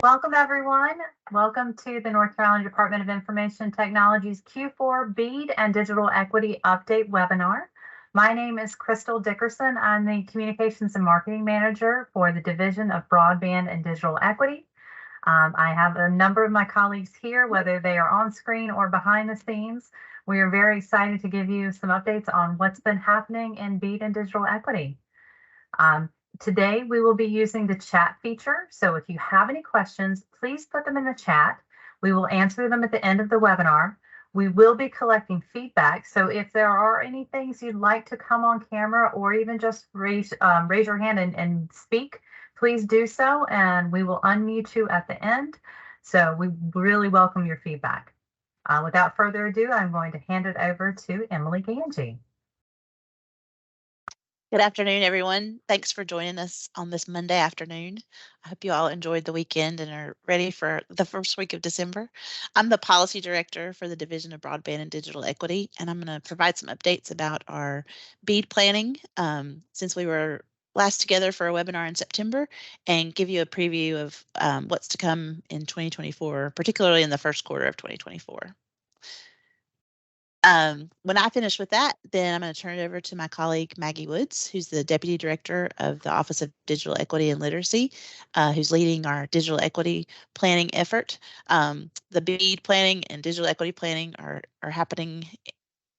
Welcome, everyone. Welcome to the North Carolina Department of Information Technology's Q4 BEAD and Digital Equity Update webinar. My name is Crystal Dickerson. I'm the Communications and Marketing Manager for the Division of Broadband and Digital Equity. I have a number of my colleagues here, whether they are on screen or behind the scenes. We are very excited to give you some updates on what's been happening in BEAD and digital equity. Today, we will be using the chat feature. So if you have any questions, please put them in the chat. We will answer them at the end of the webinar. We will be collecting feedback. So if there are any things you'd like to come on camera or even just raise your hand and speak, please do so, and we will unmute you at the end. So we really welcome your feedback. Without further ado, I'm going to hand it over to Emily Ganji. Good afternoon, everyone. Thanks for joining us on this Monday afternoon. I hope you all enjoyed the weekend and are ready for the first week of December. I'm the Policy Director for the Division of Broadband and Digital Equity, and I'm going to provide some updates about our BEAD planning since we were last together for a webinar in September, and give you a preview of what's to come in 2024, particularly in the first quarter of 2024. When I finish with that, then I'm going to turn it over to my colleague, Maggie Woods, who's the Deputy Director of the Office of Digital Equity and Literacy, who's leading our digital equity planning effort. The BEAD planning and digital equity planning are happening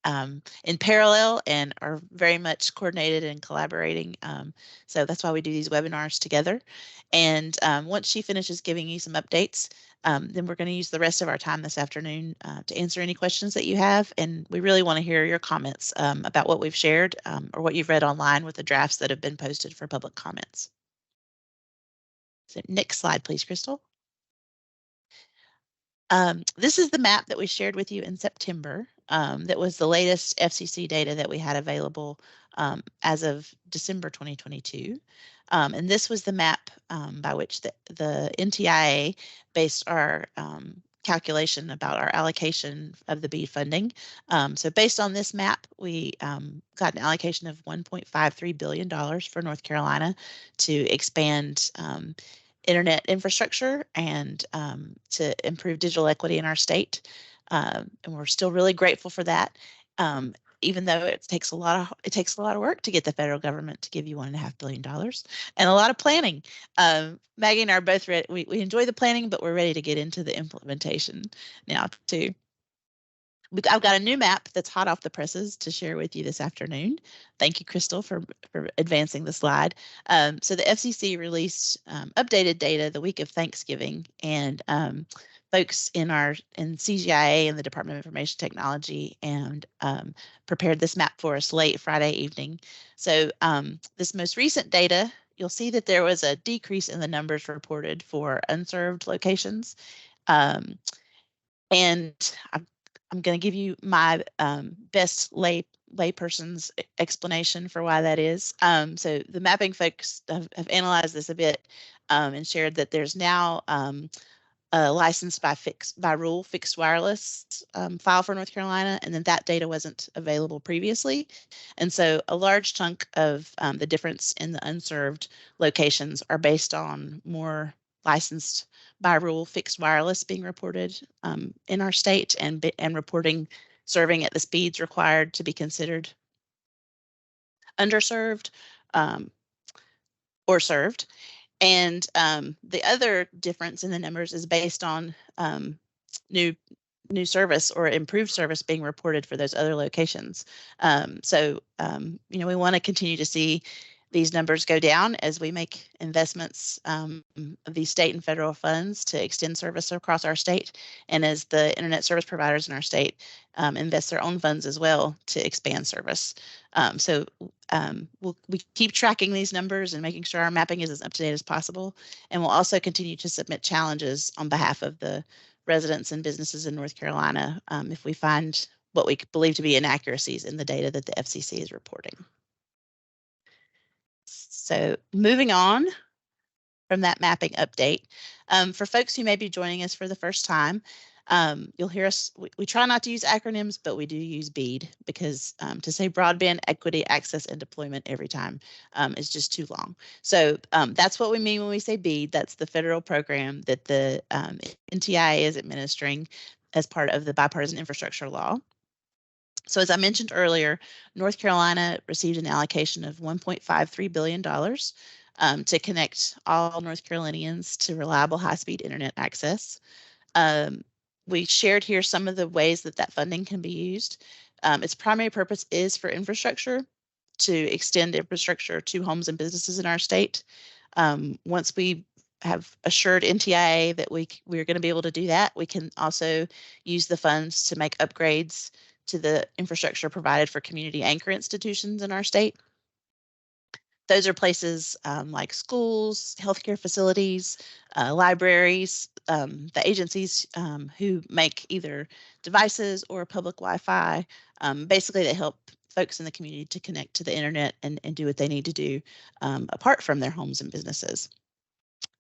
in parallel and are very much coordinated and collaborating. So that's why we do these webinars together. And once she finishes giving you some updates, then we're going to use the rest of our time this afternoon to answer any questions that you have. And we really want to hear your comments about what we've shared or what you've read online with the drafts that have been posted for public comments. So next slide, please, Crystal. This is the map that we shared with you in September. That was the latest FCC data that we had available as of December 2022. And this was the map by which the NTIA based our calculation about our allocation of the BEAD funding. So based on this map, we got an allocation of $1.53 billion for North Carolina to expand internet infrastructure and to improve digital equity in our state. And we're still really grateful for that, even though it takes a lot of work to get the federal government to give you $1.5 billion and a lot of planning. Maggie and I are both ready. We enjoy the planning, but we're ready to get into the implementation now too. I've got a new map that's hot off the presses to share with you this afternoon. Thank you, Crystal, for advancing the slide. So the FCC released updated data the week of Thanksgiving, and folks in CGIA and the Department of Information Technology and prepared this map for us late Friday evening. So this most recent data, you'll see that there was a decrease in the numbers reported for unserved locations. And I'm going to give you my best layperson's explanation for why that is. So the mapping folks have analyzed this a bit and shared that there's now a license by rule fixed wireless file for North Carolina, and then that data wasn't available previously. And so a large chunk of the difference in the unserved locations are based on more licensed by rule fixed wireless being reported in our state and reporting serving at the speeds required to be considered underserved or served. And the other difference in the numbers is based on new service or improved service being reported for those other locations. So we want to continue to see these numbers go down as we make investments of these state and federal funds to extend service across our state, and as the internet service providers in our state invest their own funds as well to expand service. We keep tracking these numbers and making sure our mapping is as up to date as possible, and we'll also continue to submit challenges on behalf of the residents and businesses in North Carolina if we find what we believe to be inaccuracies in the data that the FCC is reporting. So moving on from that mapping update, for folks who may be joining us for the first time, You'll hear us, we try not to use acronyms, but we do use BEAD because to say broadband equity, access, and deployment every time is just too long. So that's what we mean when we say BEAD. That's the federal program that the NTIA is administering as part of the bipartisan infrastructure law. So as I mentioned earlier, North Carolina received an allocation of $1.53 billion to connect all North Carolinians to reliable high-speed internet access. We shared here some of the ways that that funding can be used. Its primary purpose is for infrastructure, to extend infrastructure to homes and businesses in our state. Once we have assured NTIA that we're going to be able to do that, we can also use the funds to make upgrades to the infrastructure provided for community anchor institutions in our state. Those are places like schools, healthcare facilities, libraries, the agencies who make either devices or public Wi-Fi. Basically, they help folks in the community to connect to the internet and do what they need to do apart from their homes and businesses.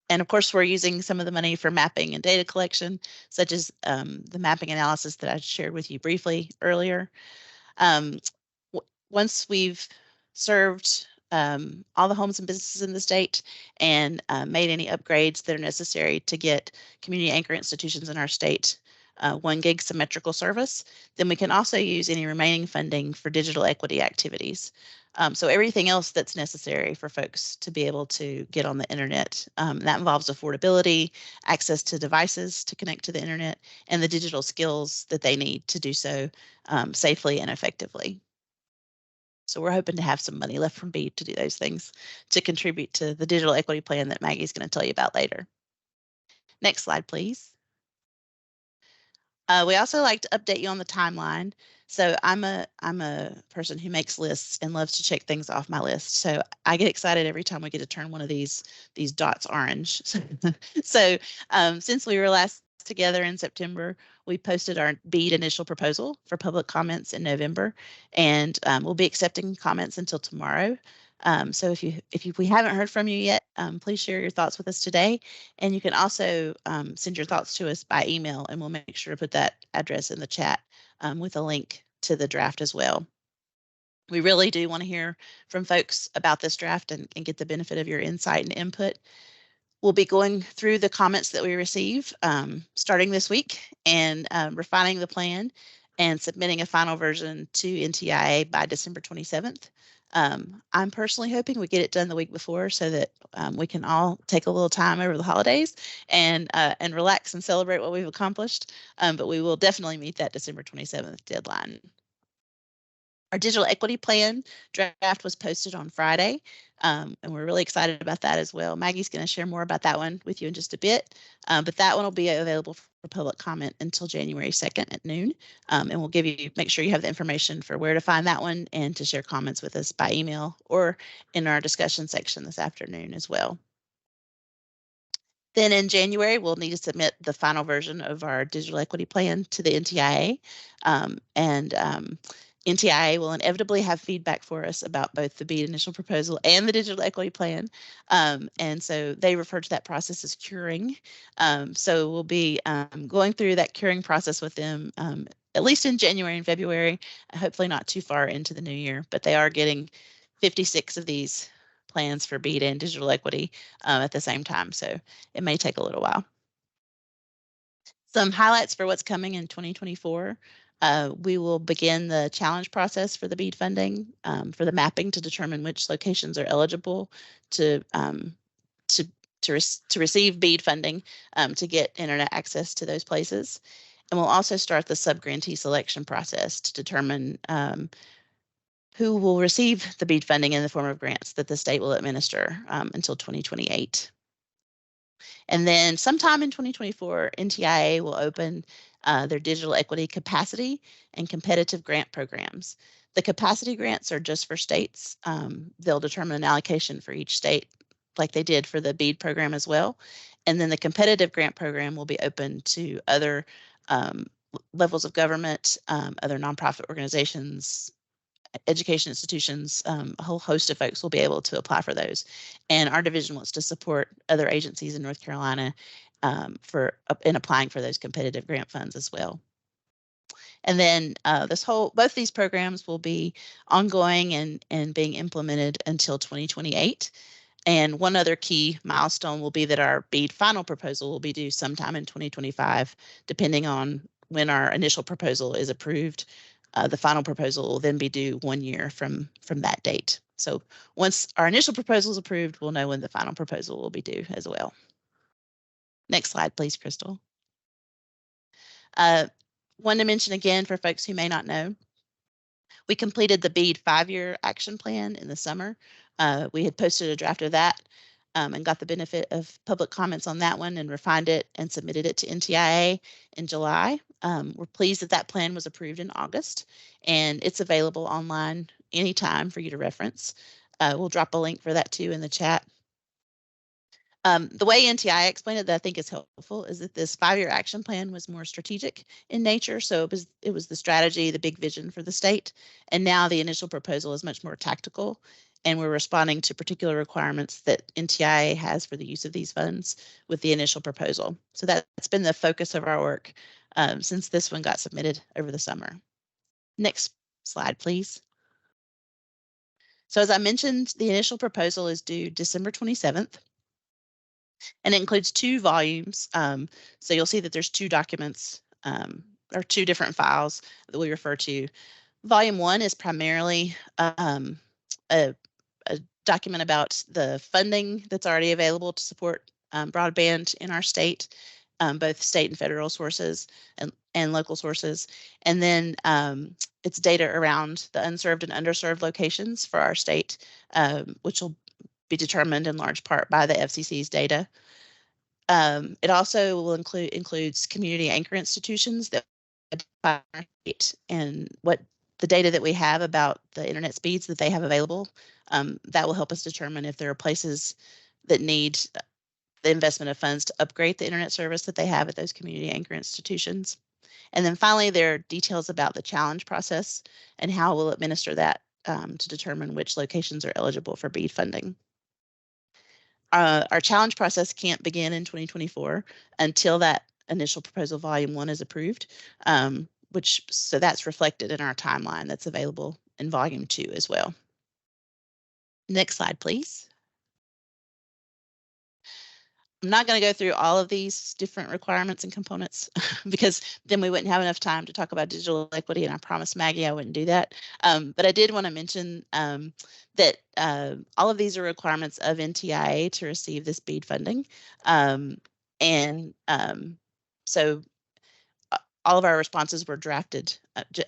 And of course, we're using some of the money for mapping and data collection, such as the mapping analysis that I shared with you briefly earlier. Once we've served all the homes and businesses in the state and made any upgrades that are necessary to get community anchor institutions in our state 1 gig symmetrical service, then we can also use any remaining funding for digital equity activities. So everything else that's necessary for folks to be able to get on the internet, that involves affordability, access to devices to connect to the internet, and the digital skills that they need to do so safely and effectively. So we're hoping to have some money left from BEAD to do those things, to contribute to the digital equity plan that Maggie's going to tell you about later. Next slide, please. We also like to update you on the timeline. So I'm a person who makes lists and loves to check things off my list. So I get excited every time we get to turn one of these dots orange. So since we were last together in September, we posted our BEAD initial proposal for public comments in November, and we'll be accepting comments until tomorrow. So if we haven't heard from you yet, please share your thoughts with us today. And you can also send your thoughts to us by email, and we'll make sure to put that address in the chat with a link to the draft as well. We really do want to hear from folks about this draft and get the benefit of your insight and input. We'll be going through the comments that we receive starting this week and refining the plan and submitting a final version to NTIA by December 27th. I'm personally hoping we get it done the week before so that we can all take a little time over the holidays and relax and celebrate what we've accomplished. But we will definitely meet that December 27th deadline. Our digital equity plan draft was posted on Friday, and we're really excited about that as well. Maggie's going to share more about that one with you in just a bit, but that one will be available for public comment until January 2nd at noon, and we'll make sure you have the information for where to find that one and to share comments with us by email or in our discussion section this afternoon as well. Then in January, we'll need to submit the final version of our digital equity plan to the NTIA, and NTIA will inevitably have feedback for us about both the BEAD initial proposal and the digital equity plan. And so they refer to that process as curing. So we'll be going through that curing process with them at least in January and February, hopefully not too far into the new year, but they are getting 56 of these plans for BEAD and digital equity at the same time. So it may take a little while. Some highlights for what's coming in 2024. We will begin the challenge process for the BEAD funding for the mapping to determine which locations are eligible to receive BEAD funding to get internet access to those places. And we'll also start the subgrantee selection process to determine who will receive the BEAD funding in the form of grants that the state will administer until 2028. And then sometime in 2024, NTIA will open their digital equity capacity and competitive grant programs. The capacity grants are just for states. They'll determine an allocation for each state like they did for the BEAD program as well. And then the competitive grant program will be open to other levels of government, other nonprofit organizations, education institutions, a whole host of folks will be able to apply for those. And our division wants to support other agencies in North Carolina in applying for those competitive grant funds as well. And then both these programs will be ongoing and being implemented until 2028. And one other key milestone will be that our BEAD final proposal will be due sometime in 2025, depending on when our initial proposal is approved. The final proposal will then be due 1 year from that date. So once our initial proposal is approved, we'll know when the final proposal will be due as well. Next slide, please, Crystal. One to mention again for folks who may not know, we completed the BEAD 5-year action plan in the summer. We had posted a draft of that and got the benefit of public comments on that one and refined it and submitted it to NTIA in July. We're pleased that that plan was approved in August, and it's available online anytime for you to reference. We'll drop a link for that too in the chat. The way NTI explained it that I think is helpful is that this 5-year action plan was more strategic in nature. So it was the strategy, the big vision for the state. And now the initial proposal is much more tactical. And we're responding to particular requirements that NTIA has for the use of these funds with the initial proposal. So that's been the focus of our work since this one got submitted over the summer. Next slide, please. So as I mentioned, the initial proposal is due December 27th. And it includes 2 volumes. So you'll see that there's 2 documents or 2 different files that we refer to. Volume 1 is primarily a document about the funding that's already available to support broadband in our state, both state and federal sources and local sources. And then it's data around the unserved and underserved locations for our state, which will be determined in large part by the FCC's data. It also will includes community anchor institutions that and what the data that we have about the internet speeds that they have available. That will help us determine if there are places that need the investment of funds to upgrade the internet service that they have at those community anchor institutions. And then finally, there are details about the challenge process and how we'll administer that to determine which locations are eligible for BEAD funding. Our challenge process can't begin in 2024 until that initial proposal volume 1 is approved, so that's reflected in our timeline that's available in volume 2 as well. Next slide, please. I'm not going to go through all of these different requirements and components because then we wouldn't have enough time to talk about digital equity, and I promised Maggie I wouldn't do that. But I did want to mention that all of these are requirements of NTIA to receive this BEAD funding. So all of our responses were drafted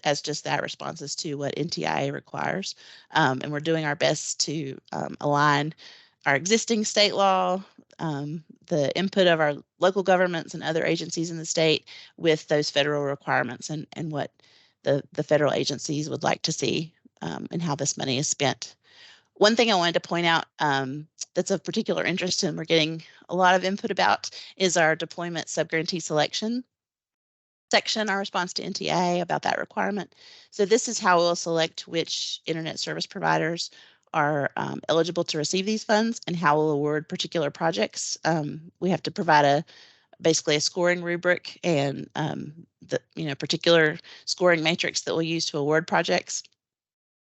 as just that, responses to what NTIA requires. And we're doing our best to align our existing state law, the input of our local governments and other agencies in the state with those federal requirements and what the federal agencies would like to see and how this money is spent. One thing I wanted to point out that's of particular interest and we're getting a lot of input about is our deployment subgrantee selection section, our response to NTIA about that requirement. So this is how we'll select which internet service providers are eligible to receive these funds and how we'll award particular projects. We have to provide basically a scoring rubric and the particular scoring matrix that we'll use to award projects.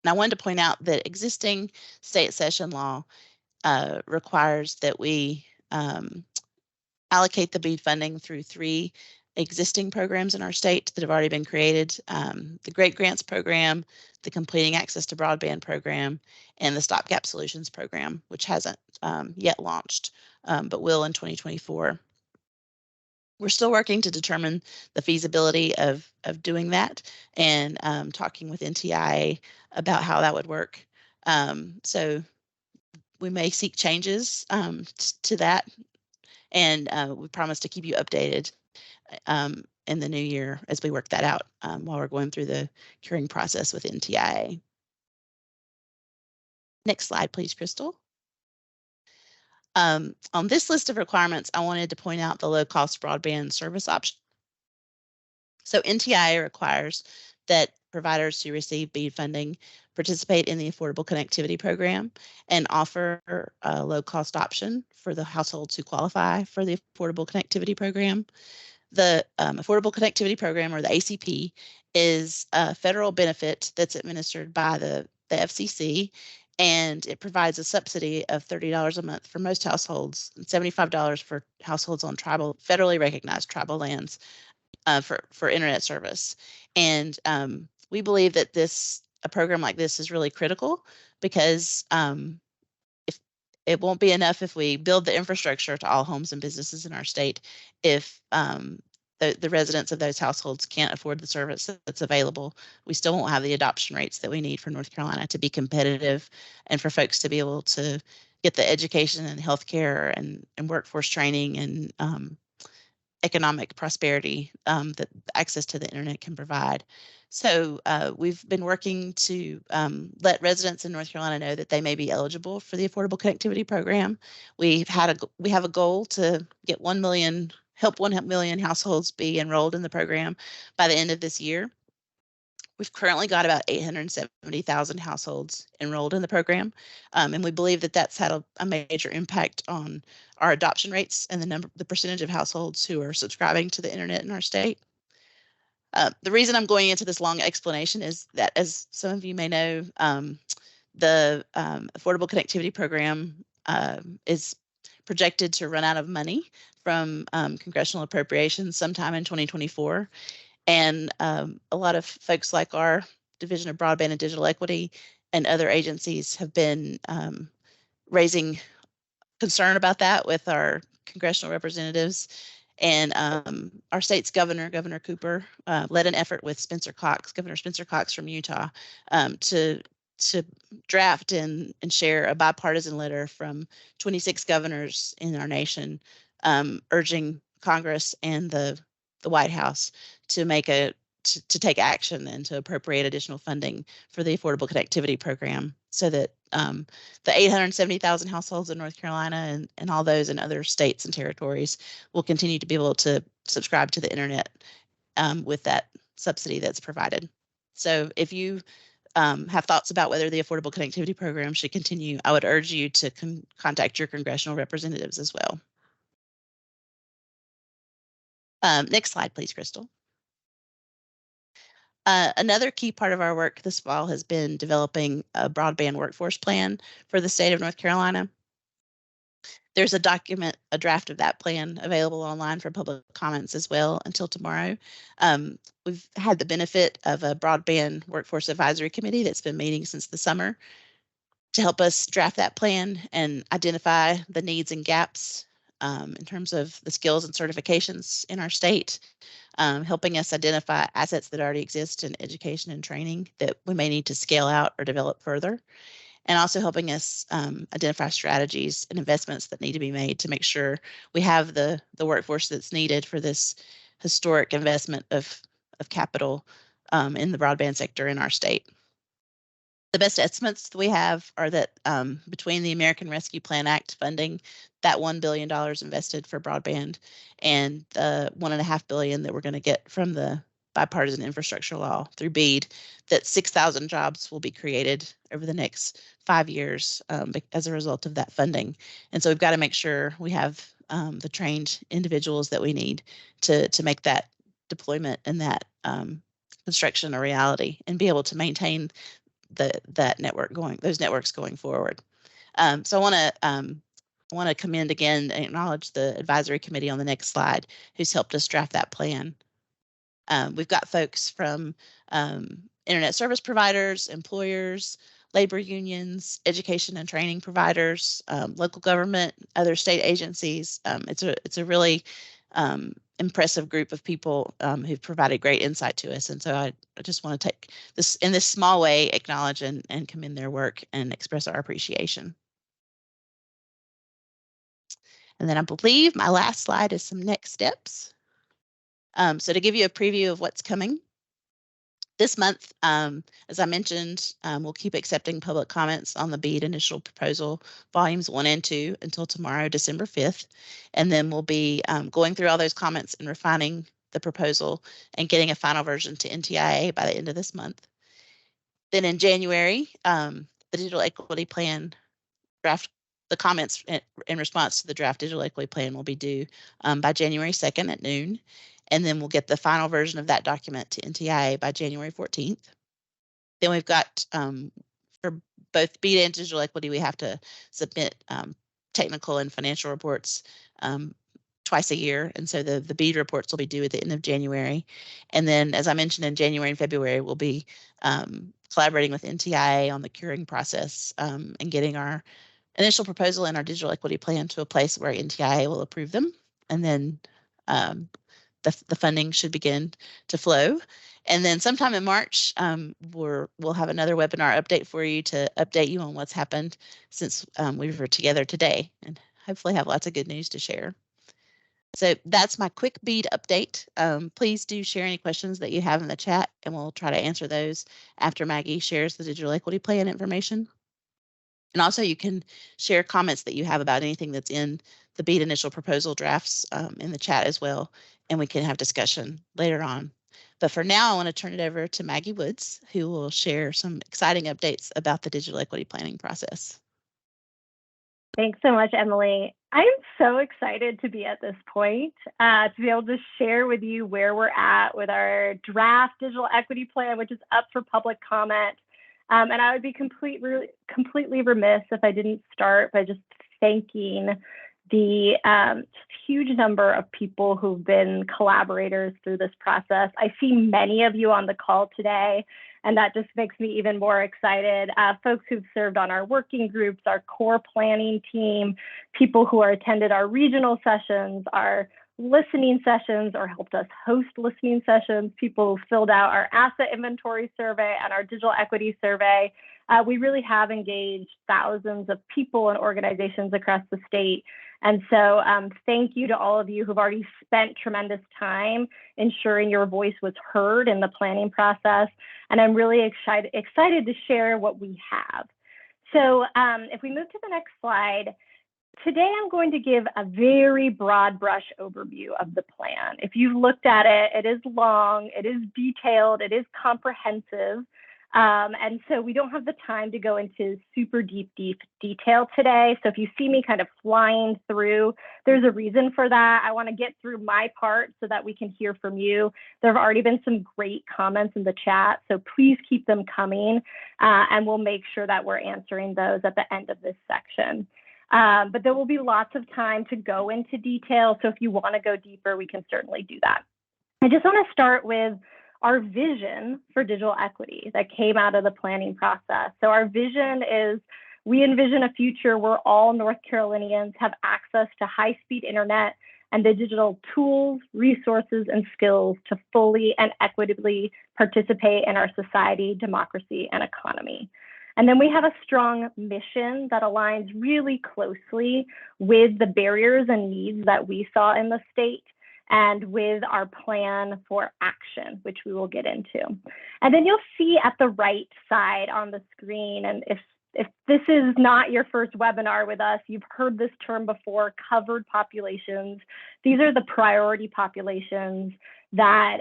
And I wanted to point out that existing state session law requires that we allocate the BEAD funding through 3 existing programs in our state that have already been created: the Great Grants Program, the Completing Access to Broadband Program, and the Stopgap Solutions Program, which hasn't yet launched, but will in 2024. We're still working to determine the feasibility of doing that and talking with NTIA about how that would work. So we may seek changes to that, and we promise to keep you updated in the new year as we work that out while we're going through the curing process with NTIA. Next slide, please, Crystal. On this list of requirements, I wanted to point out the low-cost broadband service option. So NTIA requires that providers who receive BEAD funding participate in the Affordable Connectivity Program and offer a low-cost option for the households who qualify for the Affordable Connectivity Program. The Affordable Connectivity Program, or the ACP, is a federal benefit that's administered by the FCC, and it provides a subsidy of $30 a month for most households and $75 for households on federally recognized tribal lands for internet service. And we believe that a program like this is really critical because if it won't be enough if we build the infrastructure to all homes and businesses in our state if the residents of those households can't afford the service that's available. We still won't have the adoption rates that we need for North Carolina to be competitive and for folks to be able to get the education and healthcare and workforce training and economic prosperity that access to the internet can provide. So we've been working to let residents in North Carolina know that they may be eligible for the Affordable Connectivity Program. We have a goal to get 1 million, help 1 million households be enrolled in the program by the end of this year. We've currently got about 870,000 households enrolled in the program, and we believe that that's had a major impact on our adoption rates and the percentage of households who are subscribing to the internet in our state. The reason I'm going into this long explanation is that, as some of you may know, the Affordable Connectivity Program is projected to run out of money from congressional appropriations sometime in 2024. And a lot of folks like our Division of Broadband and Digital Equity and other agencies have been raising concern about that with our congressional representatives. And our state's governor, Governor Cooper, led an effort with Governor Spencer Cox from Utah, to draft and share a bipartisan letter from 26 governors in our nation, urging Congress and the White House to take action and to appropriate additional funding for the Affordable Connectivity Program so that the 870,000 households in North Carolina and all those in other states and territories will continue to be able to subscribe to the internet with that subsidy that's provided. So if you have thoughts about whether the Affordable Connectivity Program should continue, I would urge you to contact your congressional representatives as well. Next slide, please, Crystal. Another key part of our work this fall has been developing a broadband workforce plan for the state of North Carolina. There's a draft of that plan available online for public comments as well until tomorrow. We've had the benefit of a broadband workforce advisory committee that's been meeting since the summer to help us draft that plan and identify the needs and gaps in terms of the skills and certifications in our state, helping us identify assets that already exist in education and training that we may need to scale out or develop further, and also helping us identify strategies and investments that need to be made to make sure we have the workforce that's needed for this historic investment of capital in the broadband sector in our state. The best estimates that we have are that between the American Rescue Plan Act funding, that $1 billion invested for broadband, and the $1.5 billion that we're going to get from the bipartisan infrastructure law through BEAD, that 6,000 jobs will be created over the next 5 years as a result of that funding. And so we've got to make sure we have the trained individuals that we need to make that deployment and that construction a reality and be able to maintain those networks going forward. So I want to commend again and acknowledge the advisory committee on the next slide who's helped us draft that plan. We've got folks from internet service providers, employers, labor unions, education and training providers, local government, other state agencies. It's a really impressive group of people who've provided great insight to us. And so I just want to take this in this small way, acknowledge and commend their work and express our appreciation. And then I believe my last slide is some next steps. So to give you a preview of what's coming, this month, as I mentioned, we'll keep accepting public comments on the BEAD initial proposal, volumes 1 and 2, until tomorrow, December 5th. And then we'll be going through all those comments and refining the proposal and getting a final version to NTIA by the end of this month. Then in January, the digital equity plan draft, the comments in response to the draft digital equity plan will be due by January 2nd at noon. And then we'll get the final version of that document to NTIA by January 14th. Then we've got, for both BEAD and digital equity, we have to submit technical and financial reports twice a year. And so the BEAD reports will be due at the end of January. And then, as I mentioned, in January and February, we'll be collaborating with NTIA on the curing process and getting our initial proposal and our digital equity plan to a place where NTIA will approve them. And then the funding should begin to flow. And then sometime in March, we'll have another webinar update for you to update you on what's happened since we were together today, and hopefully have lots of good news to share. So that's my quick BEAD update. Please do share any questions that you have in the chat, and we'll try to answer those after Maggie shares the digital equity plan information. And also you can share comments that you have about anything that's in the BEAD initial proposal drafts in the chat as well, and we can have discussion later on. But for now, I want to turn it over to Maggie Woods, who will share some exciting updates about the digital equity planning process. Thanks so much, Emily. I'm so excited to be at this point, to be able to share with you where we're at with our draft digital equity plan, which is up for public comment. And I would be completely remiss if I didn't start by just thanking the huge number of people who've been collaborators through this process. I see many of you on the call today, and that just makes me even more excited. Folks who've served on our working groups, our core planning team, people who are attended our regional sessions, our listening sessions, or helped us host listening sessions, people who filled out our asset inventory survey and our digital equity survey. We really have engaged thousands of people and organizations across the state. And so thank you to all of you who've already spent tremendous time ensuring your voice was heard in the planning process. And I'm really excited to share what we have. So if we move to the next slide, today I'm going to give a very broad brush overview of the plan. If you've looked at it, it is long, it is detailed, it is comprehensive. And so we don't have the time to go into super deep detail today. So if you see me kind of flying through, there's a reason for that. I want to get through my part so that we can hear from you. There have already been some great comments in the chat, so please keep them coming, and we'll make sure that we're answering those at the end of this section. But there will be lots of time to go into detail. So if you want to go deeper, we can certainly do that. I just want to start with our vision for digital equity that came out of the planning process. So our vision is, we envision a future where all North Carolinians have access to high-speed internet and the digital tools, resources, and skills to fully and equitably participate in our society, democracy, and economy. And then we have a strong mission that aligns really closely with the barriers and needs that we saw in the state and with our plan for action, which we will get into. And then you'll see at the right side on the screen, and if this is not your first webinar with us, you've heard this term before, covered populations. These are the priority populations that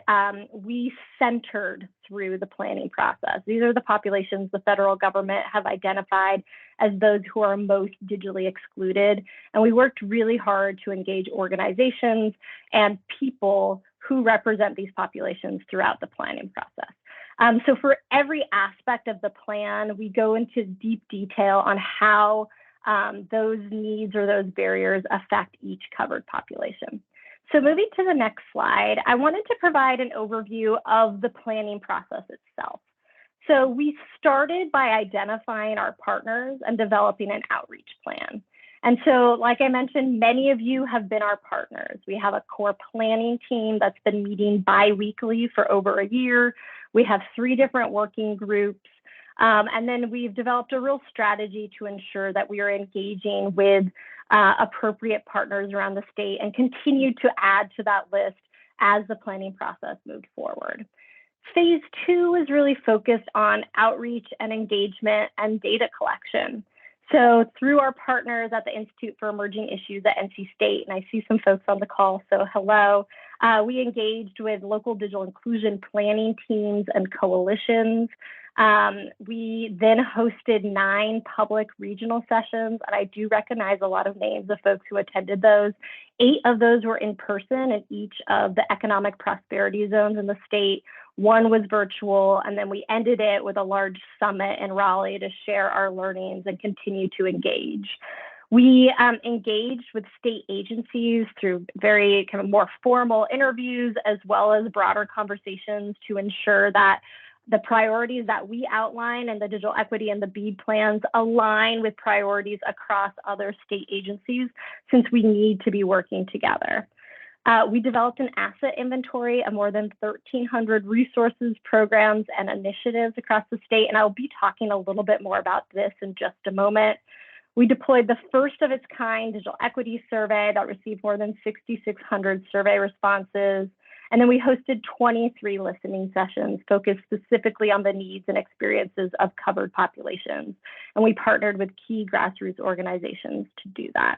we centered through the planning process. These are the populations the federal government have identified as those who are most digitally excluded. And we worked really hard to engage organizations and people who represent these populations throughout the planning process. So for every aspect of the plan, we go into deep detail on how those needs or those barriers affect each covered population. So moving to the next slide, I wanted to provide an overview of the planning process itself. So we started by identifying our partners and developing an outreach plan. And so, like I mentioned, many of you have been our partners. We have a core planning team that's been meeting bi-weekly for over a year. We have 3 different working groups. And then we've developed a real strategy to ensure that we are engaging with appropriate partners around the state and continue to add to that list as the planning process moved forward. Phase 2 is really focused on outreach and engagement and data collection. So through our partners at the Institute for Emerging Issues at NC State, and I see some folks on the call, so hello, we engaged with local digital inclusion planning teams and coalitions. We then hosted 9 public regional sessions, and I do recognize a lot of names of folks who attended those. 8 of those were in person in each of the economic prosperity zones in the state. 1 was virtual, and then we ended it with a large summit in Raleigh to share our learnings and continue to engage. We engaged with state agencies through very kind of more formal interviews, as well as broader conversations to ensure that the priorities that we outline in the digital equity and the BEAD plans align with priorities across other state agencies, since we need to be working together. We developed an asset inventory of more than 1,300 resources, programs, and initiatives across the state, and I'll be talking a little bit more about this in just a moment. We deployed the first of its kind digital equity survey that received more than 6,600 survey responses. And then we hosted 23 listening sessions focused specifically on the needs and experiences of covered populations. And we partnered with key grassroots organizations to do that.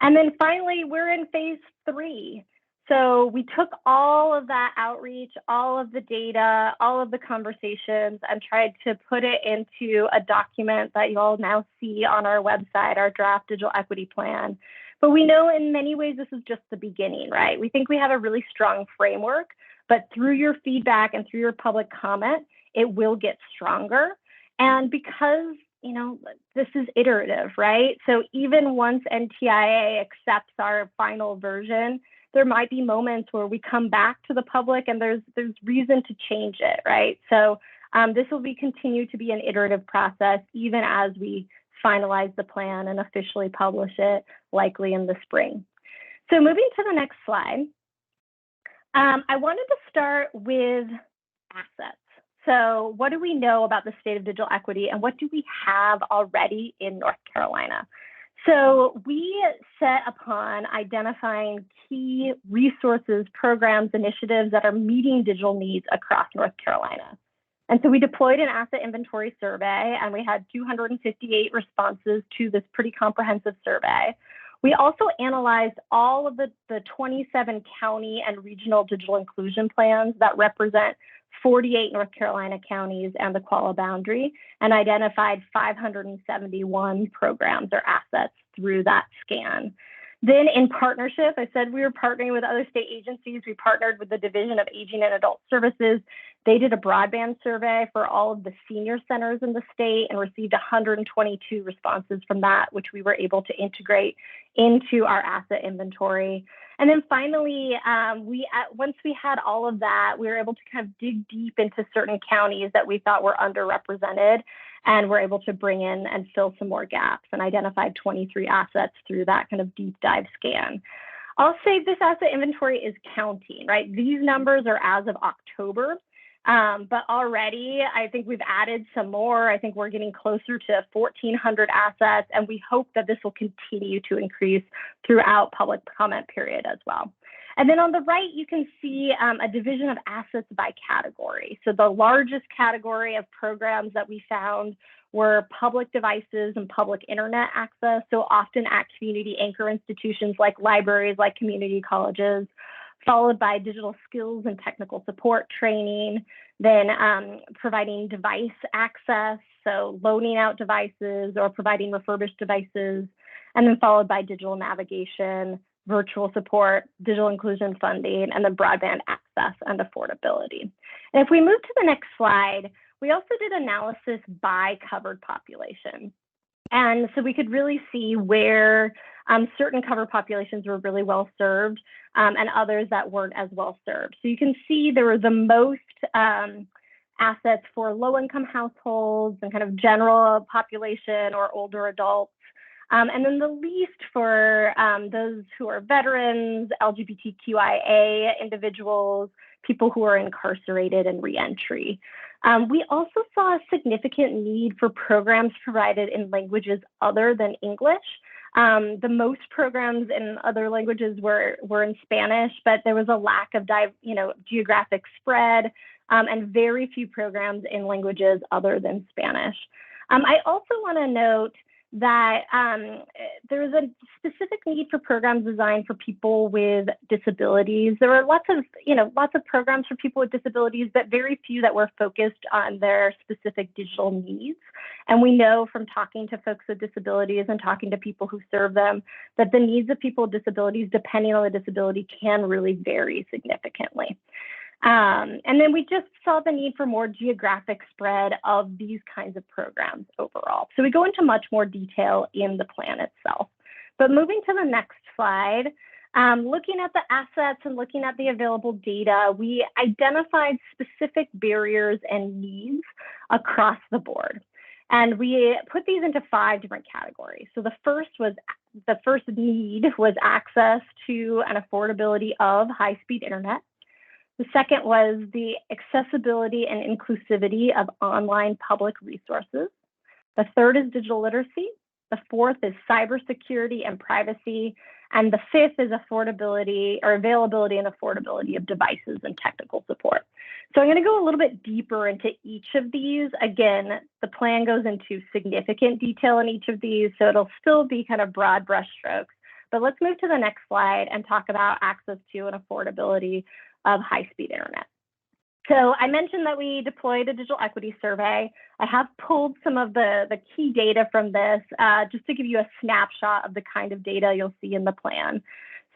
And then finally, we're in phase 3. So we took all of that outreach, all of the data, all of the conversations, and tried to put it into a document that you all now see on our website, our draft digital equity plan. But we know in many ways this is just the beginning, right? We think we have a really strong framework, but through your feedback and through your public comment, it will get stronger. And because, you know, this is iterative, right? So even once NTIA accepts our final version, there might be moments where we come back to the public and there's reason to change it, right? So this will continue to be an iterative process, even as we finalize the plan and officially publish it, likely in the spring. So moving to the next slide, I wanted to start with assets. So what do we know about the state of digital equity, and what do we have already in North Carolina? So we set upon identifying key resources, programs, initiatives that are meeting digital needs across North Carolina. And so we deployed an asset inventory survey, and we had 258 responses to this pretty comprehensive survey. We also analyzed all of the 27 county and regional digital inclusion plans that represent 48 North Carolina counties and the Qualla boundary, and identified 571 programs or assets through that scan. Then in partnership, I said we were partnering with other state agencies. We partnered with the Division of Aging and Adult Services. They did a broadband survey for all of the senior centers in the state and received 122 responses from that, which we were able to integrate into our asset inventory. And then finally, once we had all of that, we were able to kind of dig deep into certain counties that we thought were underrepresented, and we're able to bring in and fill some more gaps and identified 23 assets through that kind of deep dive scan. I'll say this asset inventory is counting, right? These numbers are as of October, but already I think we've added some more. I think we're getting closer to 1,400 assets, and we hope that this will continue to increase throughout public comment period as well. And then on the right, you can see a division of assets by category. So the largest category of programs that we found were public devices and public internet access, so often at community anchor institutions like libraries, like community colleges, followed by digital skills and technical support training, then providing device access, so loaning out devices or providing refurbished devices, and then followed by digital navigation, virtual support, digital inclusion funding, and then broadband access and affordability. And if we move to the next slide, we also did analysis by covered population. And so we could really see where certain covered populations were really well served and others that weren't as well served. So you can see there were the most assets for low-income households and kind of general population or older adults. And then the least for those who are veterans, LGBTQIA individuals, people who are incarcerated and reentry. We also saw a significant need for programs provided in languages other than English. The most programs in other languages were in Spanish, but there was a lack of geographic spread and very few programs in languages other than Spanish. I also want to note that there was a specific need for programs designed for people with disabilities. There were lots of programs for people with disabilities, but very few that were focused on their specific digital needs. And we know from talking to folks with disabilities and talking to people who serve them that the needs of people with disabilities, depending on the disability, can really vary significantly. And then we just saw the need for more geographic spread of these kinds of programs overall. So we go into much more detail in the plan itself. But moving to the next slide, looking at the assets and looking at the available data, we identified specific barriers and needs across the board. And we put these into 5 different categories. So the first need was access to and affordability of high-speed internet. The second was the accessibility and inclusivity of online public resources. The third is digital literacy. The fourth is cybersecurity and privacy. And the fifth is affordability or availability and affordability of devices and technical support. So I'm going to go a little bit deeper into each of these. Again, the plan goes into significant detail in each of these, so it'll still be kind of broad brushstrokes. But let's move to the next slide and talk about access to and affordability of high-speed internet. So I mentioned that we deployed a digital equity survey. I have pulled some of the key data from this just to give you a snapshot of the kind of data you'll see in the plan.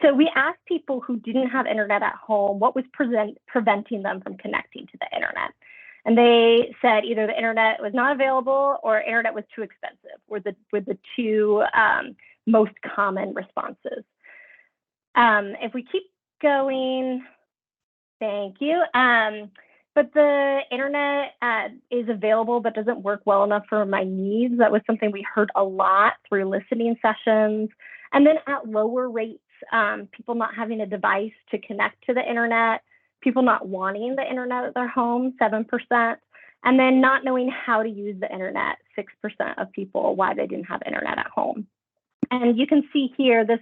So we asked people who didn't have internet at home what was preventing them from connecting to the internet. And they said either the internet was not available or internet was too expensive were the two most common responses. If we keep going, thank you. But the internet is available but doesn't work well enough for my needs. That was something we heard a lot through listening sessions. And then at lower rates, people not having a device to connect to the internet, people not wanting the internet at their home, 7%, and then not knowing how to use the internet, 6% of people, why they didn't have internet at home. And you can see here, this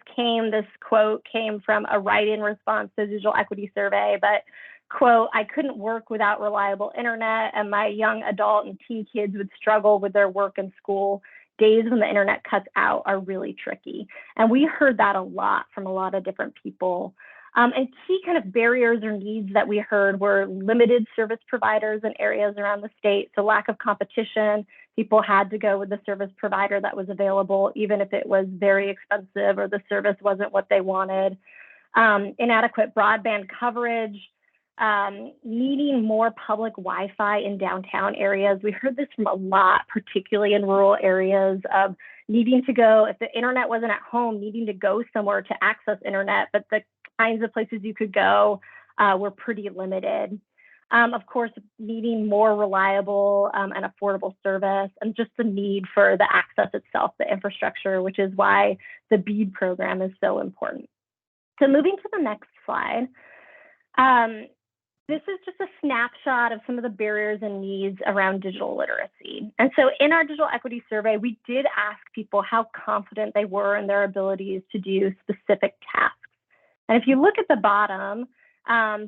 quote came from a write-in response to the digital equity survey, but quote, "I couldn't work without reliable internet, and my young adult and teen kids would struggle with their work and school. Days when the internet cuts out are really tricky." And we heard that a lot from a lot of different people. And key kind of barriers or needs that we heard were limited service providers in areas around the state. So lack of competition, people had to go with the service provider that was available, even if it was very expensive or the service wasn't what they wanted. Inadequate broadband coverage, needing more public Wi-Fi in downtown areas. We heard this from a lot, particularly in rural areas, of needing to go, if the internet wasn't at home, needing to go somewhere to access internet, but the kinds of places you could go were pretty limited. Of course, needing more reliable and affordable service, and just the need for the access itself, the infrastructure, which is why the BEAD program is so important. So moving to the next slide. This is just a snapshot of some of the barriers and needs around digital literacy. And so in our digital equity survey, we did ask people how confident they were in their abilities to do specific tasks. And if you look at the bottom,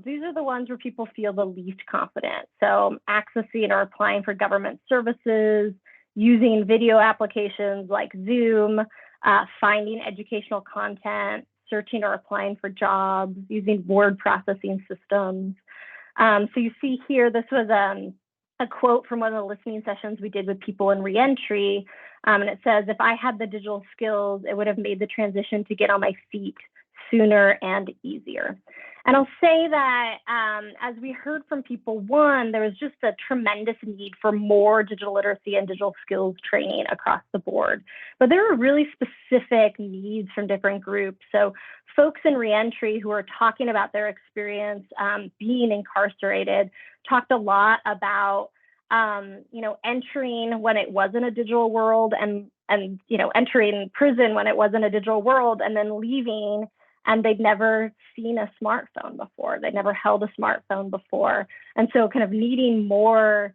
these are the ones where people feel the least confident. So accessing or applying for government services, using video applications like Zoom, finding educational content, searching or applying for jobs, using word processing systems. So you see here, this was a quote from one of the listening sessions we did with people in reentry. And it says, "If I had the digital skills, it would have made the transition to get on my feet sooner and easier." And I'll say that as we heard from people, one, there was just a tremendous need for more digital literacy and digital skills training across the board. But there were really specific needs from different groups. So folks in reentry who are talking about their experience being incarcerated talked a lot about entering when it wasn't a digital world and entering prison when it wasn't a digital world, and then leaving, and they'd never seen a smartphone before. They'd never held a smartphone before. And so kind of needing more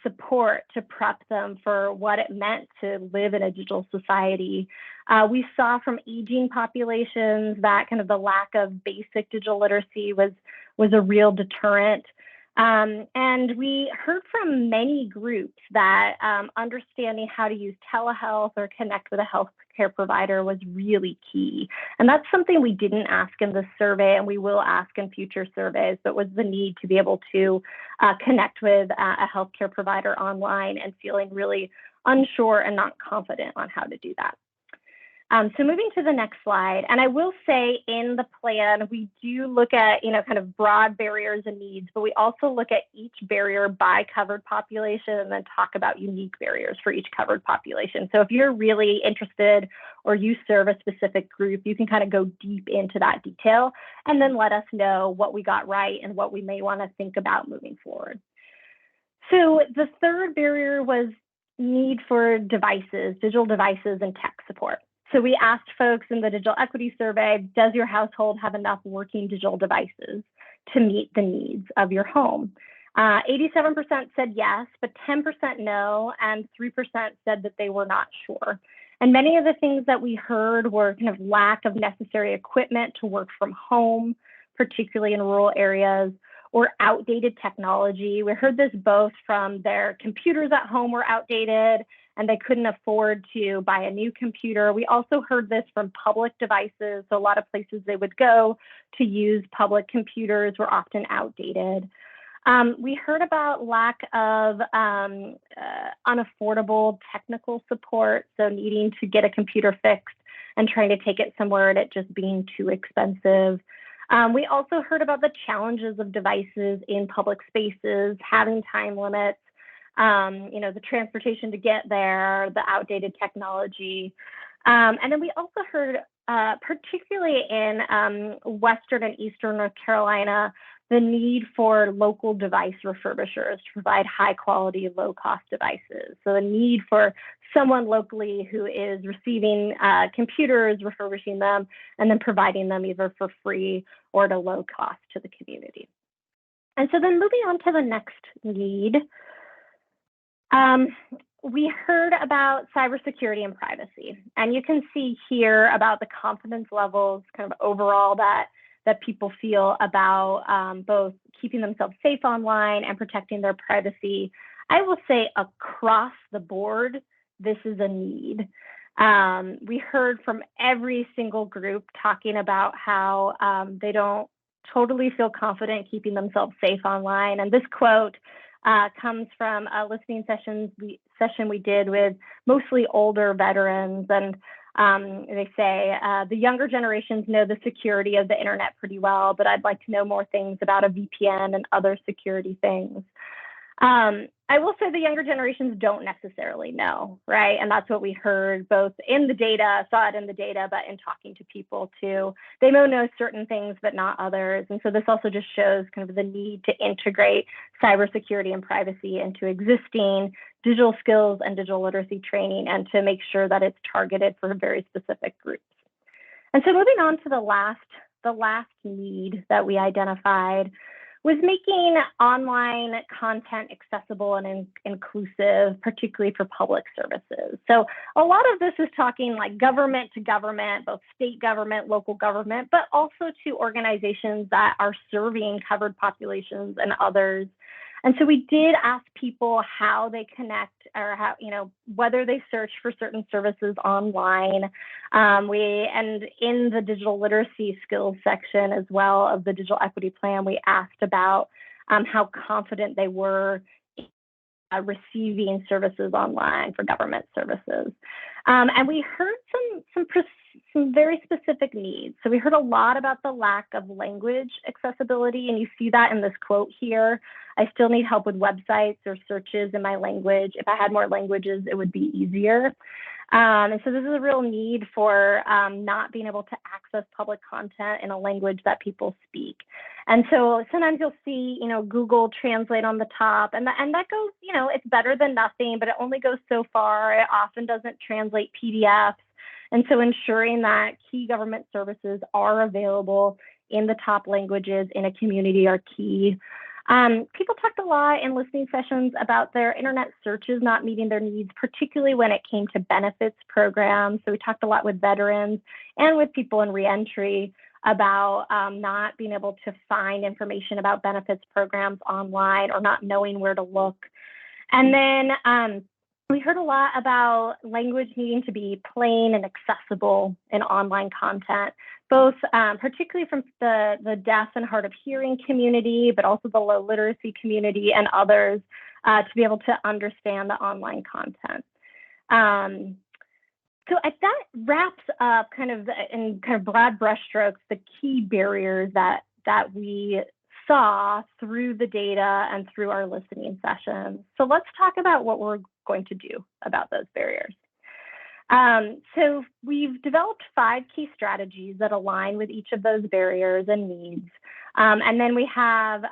support to prep them for what it meant to live in a digital society. We saw from aging populations that kind of the lack of basic digital literacy was a real deterrent. And we heard from many groups that understanding how to use telehealth or connect with a healthcare provider was really key. And that's something we didn't ask in this survey, and we will ask in future surveys, but was the need to be able to connect with a healthcare provider online and feeling really unsure and not confident on how to do that. So moving to the next slide, and I will say in the plan, we do look at, kind of broad barriers and needs, but we also look at each barrier by covered population and then talk about unique barriers for each covered population. So if you're really interested or you serve a specific group, you can kind of go deep into that detail and then let us know what we got right and what we may want to think about moving forward. So the third barrier was need for devices, digital devices and tech support. So we asked folks in the digital equity survey, does your household have enough working digital devices to meet the needs of your home? 87% said yes, but 10% no, and 3% said that they were not sure. And many of the things that we heard were kind of lack of necessary equipment to work from home, particularly in rural areas, or outdated technology. We heard this both from their computers at home were outdated and they couldn't afford to buy a new computer. We also heard this from public devices. So a lot of places they would go to use public computers were often outdated. We heard about lack of unaffordable technical support, so needing to get a computer fixed and trying to take it somewhere and it just being too expensive. We also heard about the challenges of devices in public spaces, having time limits, the transportation to get there, the outdated technology. And then we also heard, particularly in Western and Eastern North Carolina, the need for local device refurbishers to provide high quality, low cost devices. So the need for someone locally who is receiving computers, refurbishing them, and then providing them either for free or at a low cost to the community. And so then moving on to the next need, we heard about cybersecurity and privacy. And you can see here about the confidence levels kind of overall that people feel about both keeping themselves safe online and protecting their privacy. I will say across the board, this is a need. We heard from every single group talking about how they don't totally feel confident keeping themselves safe online. And this quote comes from a listening session we did with mostly older veterans. And they say, the younger generations know the security of the internet pretty well, but I'd like to know more things about a VPN and other security things. I will say the younger generations don't necessarily know, right? And that's what we heard both in the data, saw it in the data, but in talking to people too. They may know certain things, but not others. And so this also just shows kind of the need to integrate cybersecurity and privacy into existing digital skills and digital literacy training and to make sure that it's targeted for very specific groups. And so moving on to the last need that we identified was making online content accessible and inclusive, particularly for public services. So a lot of this is talking like government to government, both state government, local government, but also to organizations that are serving covered populations and others. And so we did ask people how they connect or how, whether they search for certain services online. And in the digital literacy skills section as well of the digital equity plan, we asked about how confident they were in receiving services online for government services. And we heard some very specific needs. So we heard a lot about the lack of language accessibility, and you see that in this quote here. I still need help with websites or searches in my language. If I had more languages, it would be easier. And so this is a real need for not being able to access public content in a language that people speak. And so sometimes you'll see, Google Translate on the top, and that goes, it's better than nothing, but it only goes so far. It often doesn't translate PDFs. And so ensuring that key government services are available in the top languages in a community are key. People talked a lot in listening sessions about their internet searches not meeting their needs, particularly when it came to benefits programs. So we talked a lot with veterans and with people in reentry about not being able to find information about benefits programs online or not knowing where to look. And then we heard a lot about language needing to be plain and accessible in online content, both particularly from the deaf and hard of hearing community, but also the low literacy community and others to be able to understand the online content. So that wraps up in broad brushstrokes the key barriers that we saw through the data and through our listening sessions. So let's talk about what we're going to do about those barriers. So we've developed 5 key strategies that align with each of those barriers and needs. And then we have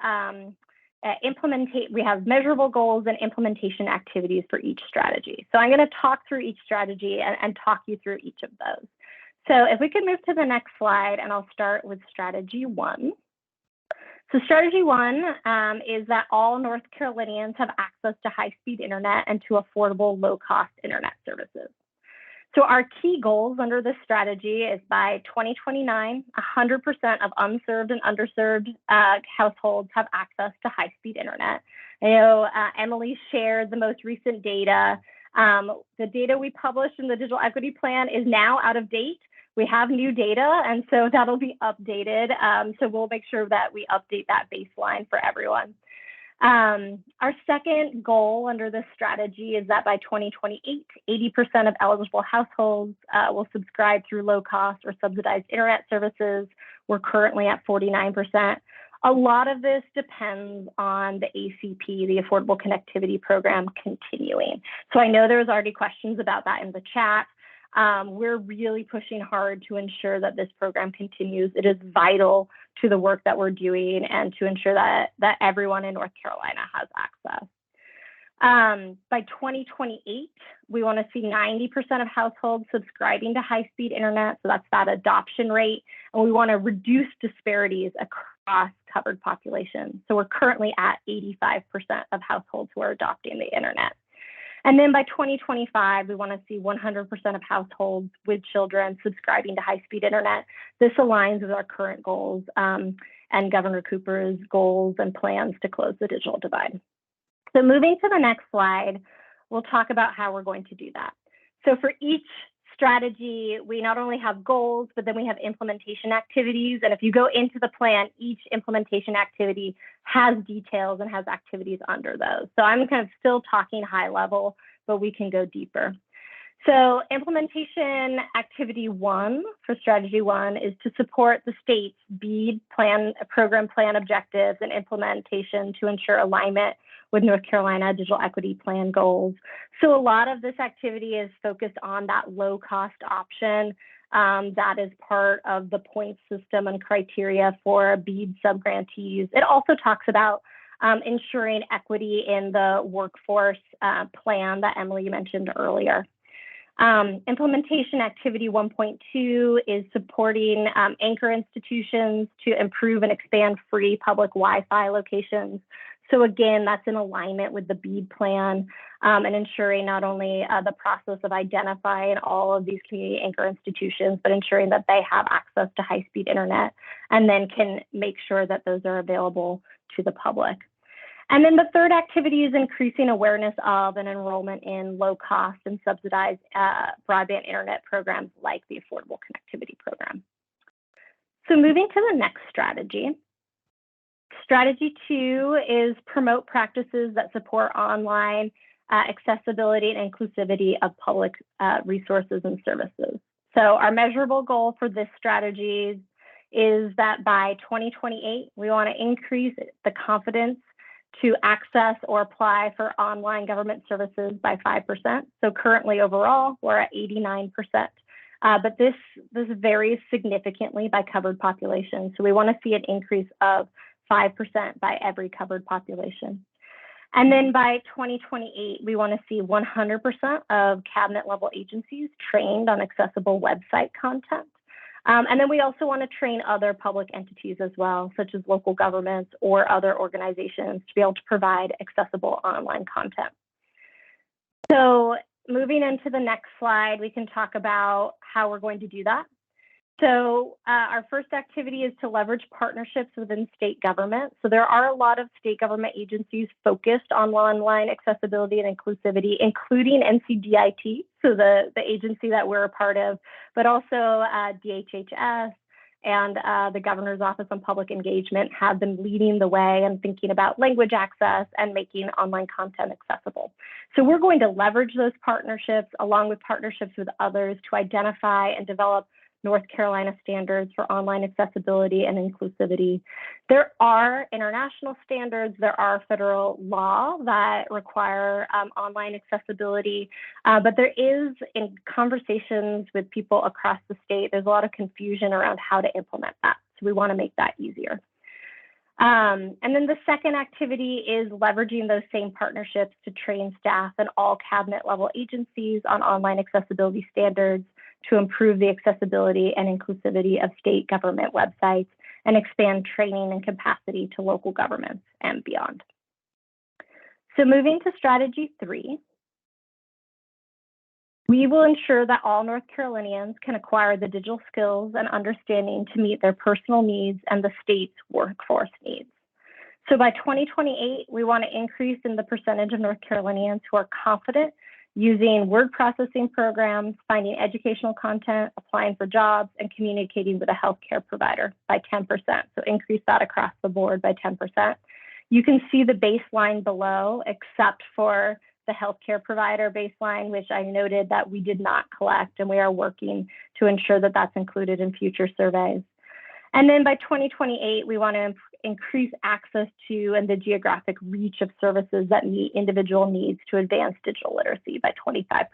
measurable goals and implementation activities for each strategy. So I'm going to talk through each strategy and talk you through each of those. So if we could move to the next slide, and I'll start with strategy 1. So strategy 1 is that all North Carolinians have access to high-speed internet and to affordable, low-cost internet services. So our key goals under this strategy is by 2029, 100% of unserved and underserved households have access to high-speed internet. I know Emily shared the most recent data. The data we published in the Digital Equity Plan is now out of date. We have new data, and so that'll be updated. So we'll make sure that we update that baseline for everyone. Our second goal under this strategy is that by 2028, 80% of eligible households will subscribe through low-cost or subsidized internet services. We're currently at 49%. A lot of this depends on the ACP, the Affordable Connectivity Program, continuing. So I know there was already questions about that in the chat. We're really pushing hard to ensure that this program continues. It is vital to the work that we're doing and to ensure that everyone in North Carolina has access. By 2028, we want to see 90% of households subscribing to high-speed internet. So that's that adoption rate. And we want to reduce disparities across covered populations. So we're currently at 85% of households who are adopting the internet. And then by 2025, we want to see 100% of households with children subscribing to high-speed internet. This aligns with our current goals and Governor Cooper's goals and plans to close the digital divide. So moving to the next slide, we'll talk about how we're going to do that. So for each strategy, we not only have goals, but then we have implementation activities. And if you go into the plan, each implementation activity has details and has activities under those. So I'm kind of still talking high level, but we can go deeper. So implementation activity 1 for strategy 1 is to support the state's BEAD program plan objectives and implementation to ensure alignment with North Carolina Digital Equity Plan goals. So a lot of this activity is focused on that low cost option that is part of the point system and criteria for BEAD subgrantees. It also talks about ensuring equity in the workforce plan that Emily mentioned earlier. Implementation activity 1.2 is supporting anchor institutions to improve and expand free public Wi-Fi locations. So again, that's in alignment with the BEAD plan and ensuring not only the process of identifying all of these community anchor institutions, but ensuring that they have access to high-speed internet and then can make sure that those are available to the public. And then the third activity is increasing awareness of and enrollment in low-cost and subsidized broadband internet programs like the Affordable Connectivity Program. So moving to the next strategy. Strategy 2 is promote practices that support online accessibility and inclusivity of public resources and services. So our measurable goal for this strategy is that by 2028, we want to increase the confidence to access or apply for online government services by 5%. So currently overall, we're at 89%. But this varies significantly by covered population. So we want to see an increase of 5% by every covered population. And then by 2028, we want to see 100% of cabinet level agencies trained on accessible website content. And then we also want to train other public entities as well, such as local governments or other organizations to be able to provide accessible online content. So moving into the next slide, we can talk about how we're going to do that. So our first activity is to leverage partnerships within state government. So there are a lot of state government agencies focused on online accessibility and inclusivity, including NCDIT, so the agency that we're a part of, but also DHHS and the Governor's Office on Public Engagement have been leading the way and thinking about language access and making online content accessible. So we're going to leverage those partnerships along with partnerships with others to identify and develop North Carolina standards for online accessibility and inclusivity. There are international standards, there are federal law that require online accessibility, but there is, in conversations with people across the state, there's a lot of confusion around how to implement that. So we want to make that easier. And then the second activity is leveraging those same partnerships to train staff in all cabinet level agencies on online accessibility standards to improve the accessibility and inclusivity of state government websites and expand training and capacity to local governments and beyond. So moving to strategy 3, we will ensure that all North Carolinians can acquire the digital skills and understanding to meet their personal needs and the state's workforce needs. So by 2028, we want to increase in the percentage of North Carolinians who are confident using word processing programs, finding educational content, applying for jobs, and communicating with a healthcare provider by 10%. So increase that across the board by 10%. You can see the baseline below, except for the healthcare provider baseline, which I noted that we did not collect, and we are working to ensure that that's included in future surveys. And then by 2028, we want to increase access to and the geographic reach of services that meet individual needs to advance digital literacy by 25%.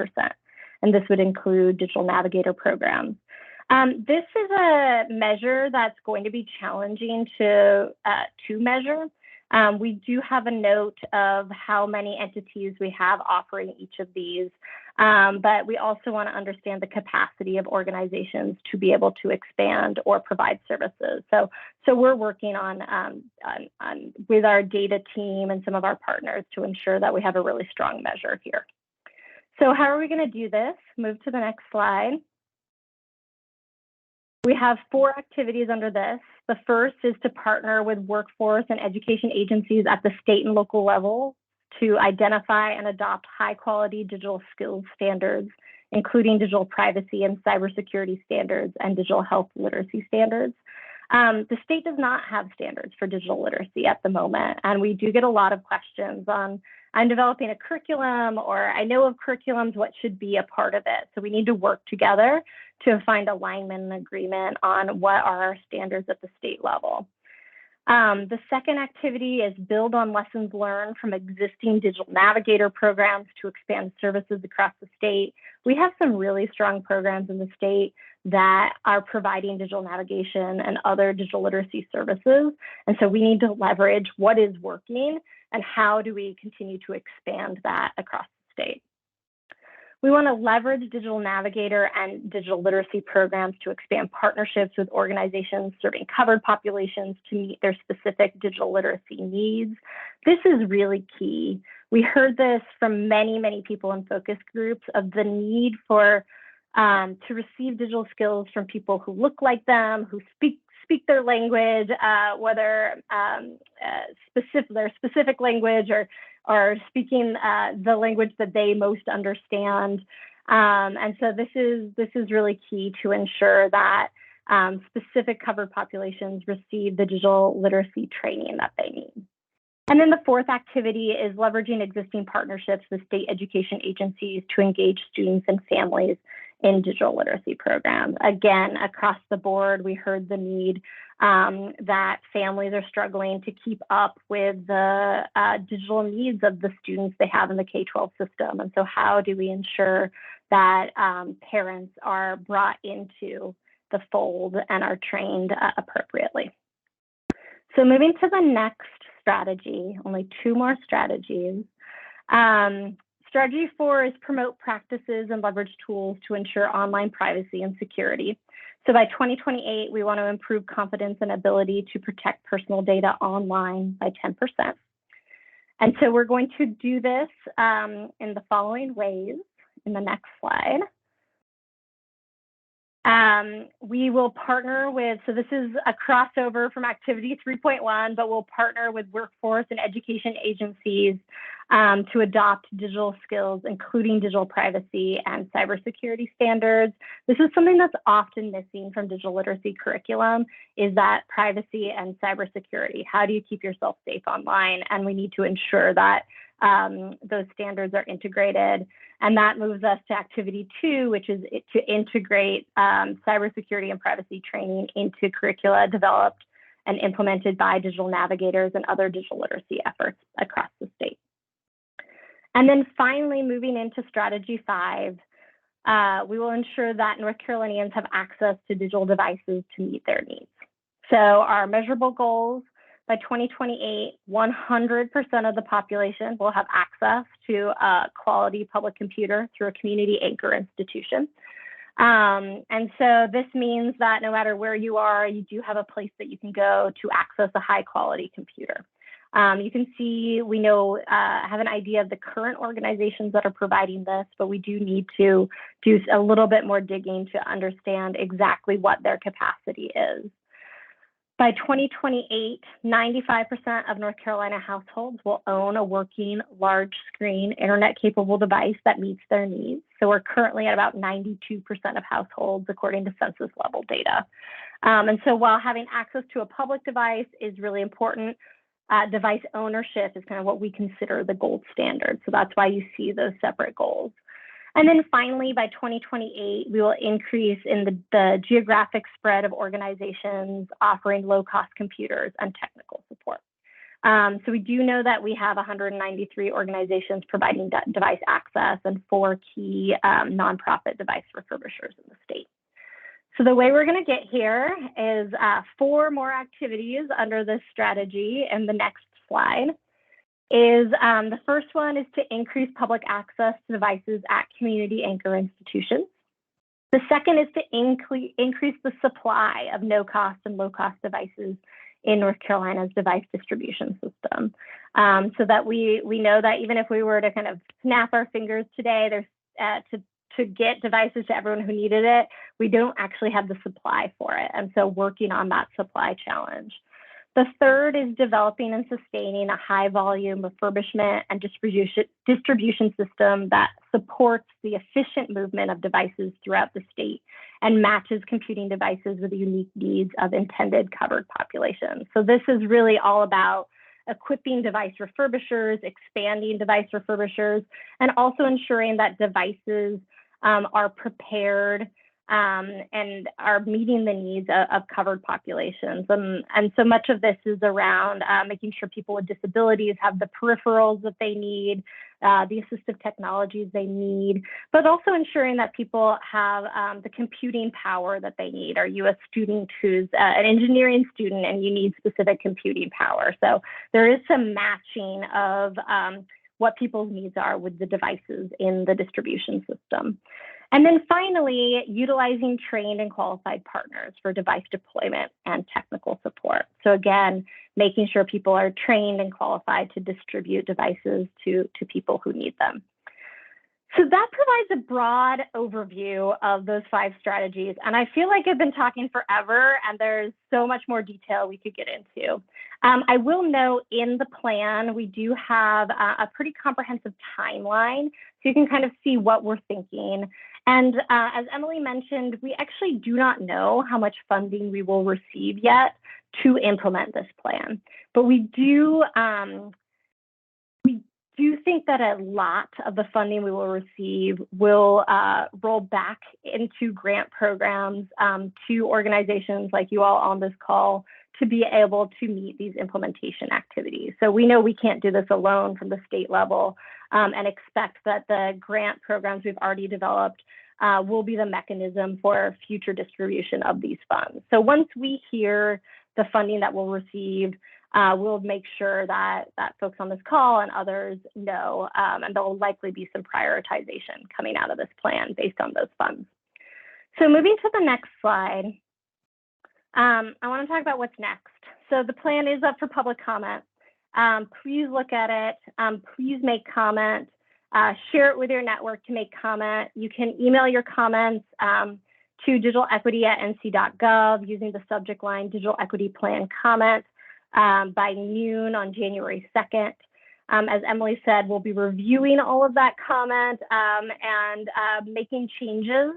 And this would include digital navigator programs. This is a measure that's going to be challenging to measure. We do have a note of how many entities we have offering each of these, but we also want to understand the capacity of organizations to be able to expand or provide services. So we're working on with our data team and some of our partners to ensure that we have a really strong measure here. So how are we going to do this? Move to the next slide. We have 4 activities under this. The first is to partner with workforce and education agencies at the state and local level to identify and adopt high-quality digital skills standards, including digital privacy and cybersecurity standards and digital health literacy standards. The state does not have standards for digital literacy at the moment, and we do get a lot of questions on, I'm developing a curriculum, or I know of curriculums, what should be a part of it? So we need to work together to find alignment and agreement on what are our standards at the state level. The second activity is build on lessons learned from existing digital navigator programs to expand services across the state. We have some really strong programs in the state that are providing digital navigation and other digital literacy services. And so we need to leverage what is working and how do we continue to expand that across the state. We want to leverage digital navigator and digital literacy programs to expand partnerships with organizations serving covered populations to meet their specific digital literacy needs. This is really key. We heard this from many, many people in focus groups of the need for to receive digital skills from people who look like them, who speak their language, whether their specific language or speaking the language that they most understand. And so this is really key to ensure that specific covered populations receive the digital literacy training that they need. And then the fourth activity is leveraging existing partnerships with state education agencies to engage students and families in digital literacy programs. Again, across the board, we heard the need that families are struggling to keep up with the digital needs of the students they have in the K-12 system. And so how do we ensure that parents are brought into the fold and are trained appropriately? So moving to the next strategy, only 2 more strategies. Strategy 4 is promote practices and leverage tools to ensure online privacy and security. So by 2028, we want to improve confidence and ability to protect personal data online by 10%. And so we're going to do this in the following ways in the next slide. We will partner with, so this is a crossover from activity 3.1, but we'll partner with workforce and education agencies to adopt digital skills, including digital privacy and cybersecurity standards. This is something that's often missing from digital literacy curriculum, is that privacy and cybersecurity. How do you keep yourself safe online? And we need to ensure that those standards are integrated. And that moves us to activity 2, which is to integrate cybersecurity and privacy training into curricula developed and implemented by digital navigators and other digital literacy efforts across the state. And then finally, moving into strategy 5, we will ensure that North Carolinians have access to digital devices to meet their needs. So our measurable goals: by 2028, 100% of the population will have access to a quality public computer through a community anchor institution. And so this means that no matter where you are, you do have a place that you can go to access a high quality computer. You can see, we know, have an idea of the current organizations that are providing this, but we do need to do a little bit more digging to understand exactly what their capacity is. By 2028, 95% of North Carolina households will own a working large screen internet capable device that meets their needs. So we're currently at about 92% of households according to census level data. And so while having access to a public device is really important, device ownership is kind of what we consider the gold standard. So that's why you see those separate goals. And then finally, by 2028, we will increase in the geographic spread of organizations offering low-cost computers and technical support. So we do know that we have 193 organizations providing device access and 4 key nonprofit device refurbishers in the state. So the way we're going to get here is 4 more activities under this strategy in the next slide. The first one is to increase public access to devices at community anchor institutions. The second is to increase the supply of no-cost and low-cost devices in North Carolina's device distribution system, so that we know that even if we were to kind of snap our fingers today, there's to get devices to everyone who needed it, we don't actually have the supply for it. And so working on that supply challenge. The third is developing and sustaining a high volume refurbishment and distribution system that supports the efficient movement of devices throughout the state and matches computing devices with the unique needs of intended covered populations. So this is really all about equipping device refurbishers, expanding device refurbishers, and also ensuring that devices are prepared and are meeting the needs of covered populations. And so much of this is around making sure people with disabilities have the peripherals that they need, the assistive technologies they need, but also ensuring that people have the computing power that they need. Are you a student who's an engineering student and you need specific computing power? So there is some matching of what people's needs are with the devices in the distribution system. And then finally, utilizing trained and qualified partners for device deployment and technical support. So again, making sure people are trained and qualified to distribute devices to people who need them. So that provides a broad overview of those 5 strategies. And I feel like I've been talking forever and there's so much more detail we could get into. I will note in the plan, we do have a pretty comprehensive timeline, so you can kind of see what we're thinking. And as Emily mentioned, we actually do not know how much funding we will receive yet to implement this plan. But we do think that a lot of the funding we will receive will roll back into grant programs to organizations like you all on this call to be able to meet these implementation activities. So we know we can't do this alone from the state level and expect that the grant programs we've already developed will be the mechanism for future distribution of these funds. So once we hear the funding that we'll receive, we'll make sure that folks on this call and others know, and there'll likely be some prioritization coming out of this plan based on those funds. So moving to the next slide, I want to talk about what's next. So the plan is up for public comment. Please look at it. Please make comment. Share it with your network to make comment. You can email your comments to digitalequity@nc.gov using the subject line Digital Equity Plan Comment by noon on January 2nd. As Emily said, we'll be reviewing all of that comment and making changes,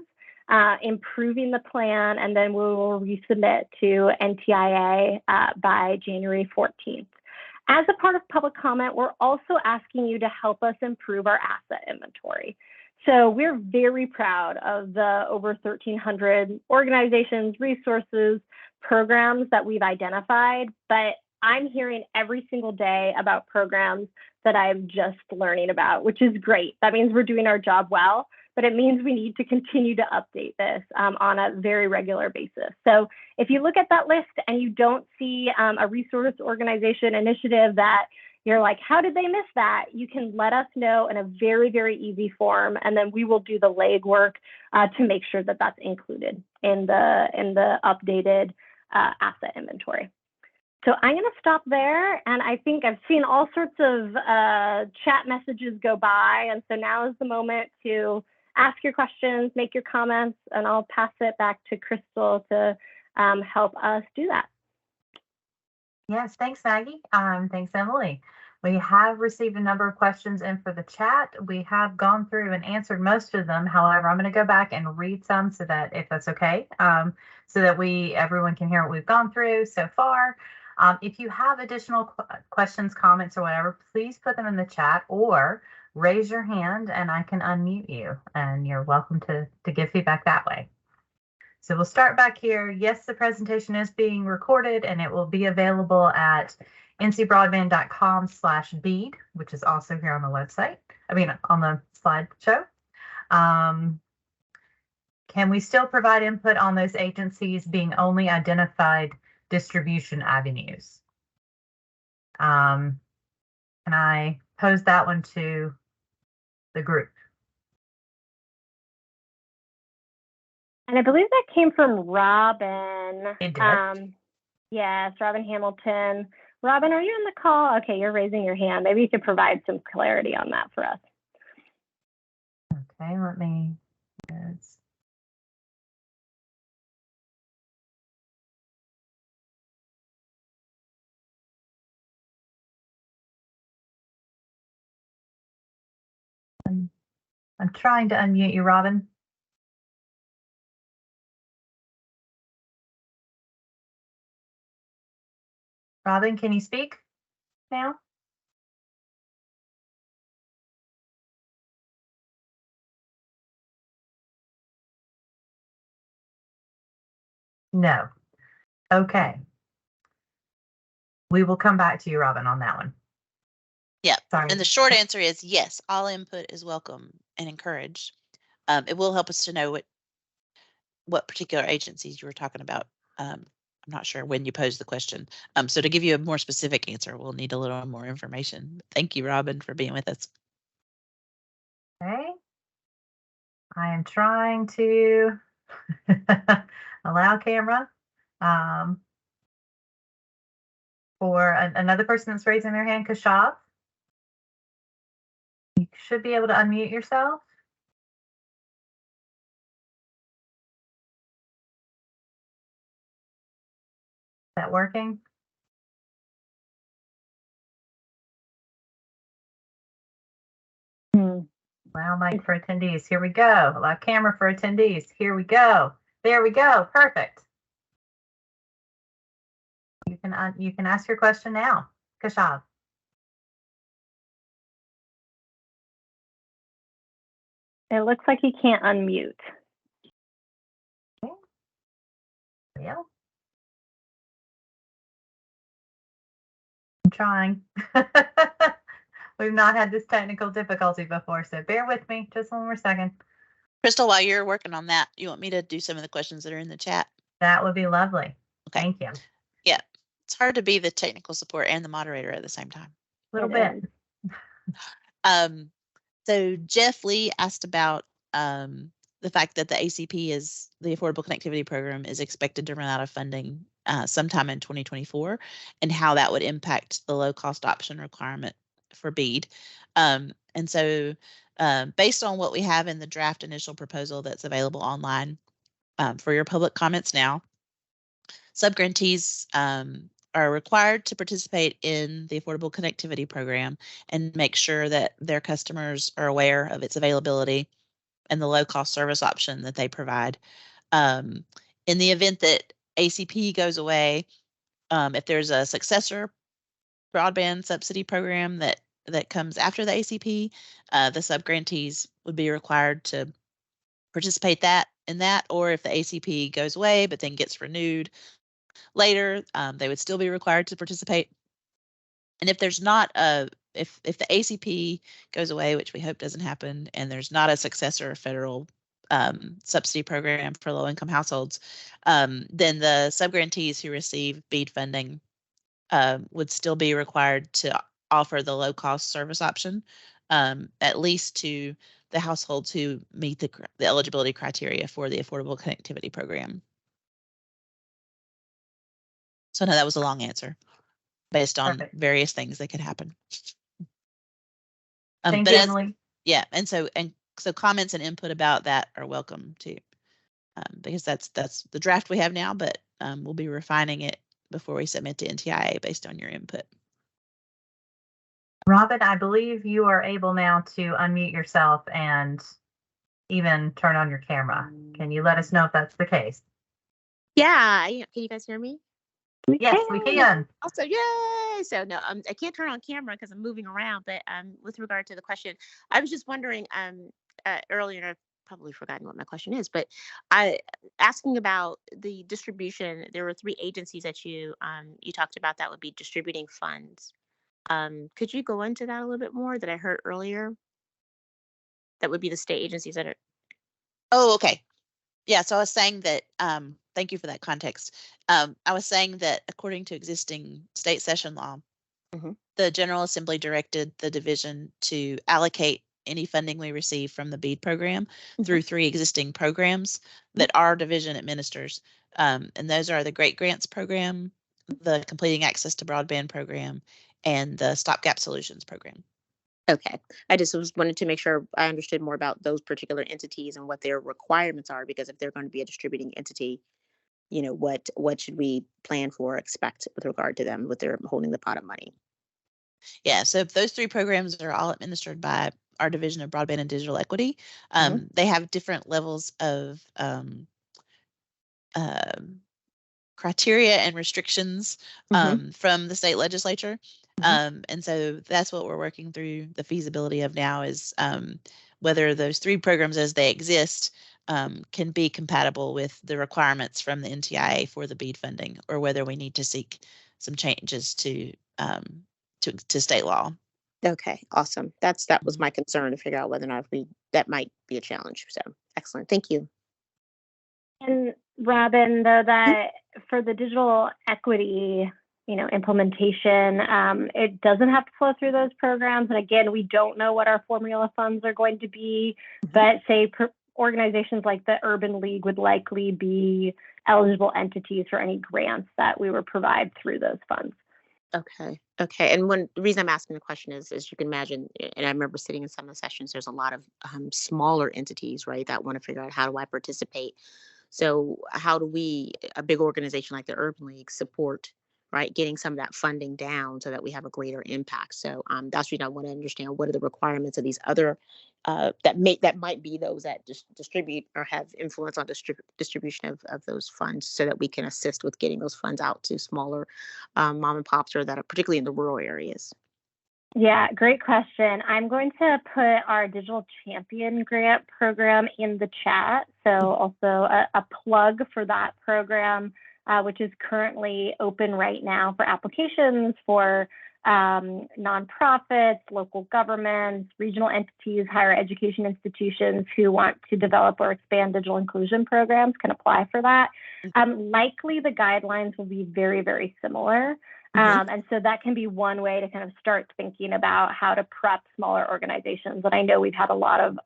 improving the plan, and then we will resubmit to NTIA by January 14th. As a part of public comment, we're also asking you to help us improve our asset inventory. So we're very proud of the over 1,300 organizations, resources, programs that we've identified, but I'm hearing every single day about programs that I'm just learning about, which is great. That means we're doing our job well, but it means we need to continue to update this on a very regular basis. So if you look at that list and you don't see a resource organization initiative that you're like, how did they miss that? You can let us know in a very, very easy form, and then we will do the legwork to make sure that that's included in the updated asset inventory. So I'm going to stop there, and I think I've seen all sorts of chat messages go by, and so now is the moment to ask your questions, make your comments, and I'll pass it back to Crystal to help us do that. Yes, thanks, Maggie. Thanks, Emily. We have received a number of questions in for the chat. We have gone through and answered most of them. However, I'm going to go back and read some so that, if that's okay, so that everyone can hear what we've gone through so far. If you have additional questions, comments, or whatever, please put them in the chat or raise your hand and I can unmute you, and you're welcome to give feedback that way. So we'll start back here. Yes, the presentation is being recorded and it will be available at ncbroadband.com/BEAD, which is also here on the website. On the slideshow. Can we still provide input on those agencies being only identified distribution avenues? Can I pose that one to the group? And I believe that came from Robin. It did. Yes, Robin Hamilton. Robin, are you on the call? Okay, you're raising your hand. Maybe you could provide some clarity on that for us. Okay, let me. I'm trying to unmute you, Robin. Robin, can you speak now? No. Okay. We will come back to you, Robin, on that one. Yeah. Sorry. And the short answer is yes, all input is welcome and encouraged. It will help us to know what particular agencies you were talking about. I'm not sure when you posed the question. So to give you a more specific answer, we'll need a little more information. Thank you, Robin, for being with us. Okay. I am trying to allow camera for another person that's raising their hand, Kashav. You should be able to unmute yourself. Is that working? Allow mic for attendees. Here we go. Allow camera for attendees. Here we go. There we go. Perfect. You can ask your question now, Kashav. It looks like he can't unmute. Okay. Yeah. I'm trying. We've not had this technical difficulty before, so bear with me just one more second. Crystal, while you're working on that, you want me to do some of the questions that are in the chat? That would be lovely. Okay. Thank you. Yeah, it's hard to be the technical support and the moderator at the same time. A little bit. So Jeff Lee asked about the fact that the ACP the Affordable Connectivity Program is expected to run out of funding sometime in 2024, and how that would impact the low cost option requirement for BEAD. And so based on what we have in the draft initial proposal that's available online, for your public comments now. Subgrantees are required to participate in the Affordable Connectivity Program and make sure that their customers are aware of its availability and the low-cost service option that they provide. In the event that ACP goes away, if there's a successor broadband subsidy program that comes after the ACP, the subgrantees would be required to participate in that, or if the ACP goes away but then gets renewed later, they would still be required to participate. And if there's not if the ACP goes away, which we hope doesn't happen, and there's not a successor federal subsidy program for low-income households, then the subgrantees who receive BEAD funding would still be required to offer the low-cost service option, at least to the households who meet the eligibility criteria for the Affordable Connectivity Program. So no, that was a long answer based on various things that could happen. Thank you, Emily. Yeah, and so comments and input about that are welcome too, because that's the draft we have now, but we'll be refining it before we submit to NTIA based on your input. Robin, I believe you are able now to unmute yourself and even turn on your camera. Can you let us know if that's the case? Yeah, can you guys hear me? Yes, we can. Also, yay! So no, I can't turn on camera because I'm moving around. But with regard to the question, I was just wondering earlier. I've probably forgotten what my question is, but asking about the distribution. There were 3 agencies that you talked about that would be distributing funds. Could you go into that a little bit more that I heard earlier? That would be the state agencies that are. Oh, okay. Yeah, so I was saying that, thank you for that context. I was saying that according to existing state session law, the General Assembly directed the division to allocate any funding we receive from the BEAD program through 3 existing programs that our division administers. And those are the Great Grants Program, the Completing Access to Broadband Program, and the Stopgap Solutions Program. Okay. I just wanted to make sure I understood more about those particular entities and what their requirements are, because if they're going to be a distributing entity, what should we plan for, expect with regard to them with their holding the pot of money? Yeah, so those 3 programs are all administered by our Division of Broadband and Digital Equity. They have different levels of criteria and restrictions from the state legislature. And so that's what we're working through the feasibility of now is whether those 3 programs as they exist can be compatible with the requirements from the NTIA for the BEAD funding, or whether we need to seek some changes to state law. Okay, awesome. That was my concern, to figure out whether or not that might be a challenge. So excellent. Thank you. And Robin, though, that for the digital equity, implementation, it doesn't have to flow through those programs. And again, we don't know what our formula funds are going to be, but say organizations like the Urban League would likely be eligible entities for any grants that we would provide through those funds. Okay. And the reason I'm asking the question is, as you can imagine, and I remember sitting in some of the sessions, there's a lot of smaller entities, right, that want to figure out, how do I participate? So how do we, a big organization like the Urban League, support, right, getting some of that funding down so that we have a greater impact? So that's what I want to understand. What are the requirements of these other that might be those that distribute or have influence on distribution of those funds, so that we can assist with getting those funds out to smaller mom and pops, or that are particularly in the rural areas? Yeah, great question. I'm going to put our Digital Champion Grant program in the chat. So also a plug for that program, which is currently open right now for applications for nonprofits, local governments, regional entities, higher education institutions who want to develop or expand digital inclusion programs can apply for that. Likely the guidelines will be very, very similar. And so that can be one way to kind of start thinking about how to prep smaller organizations. And I know we've had a lot of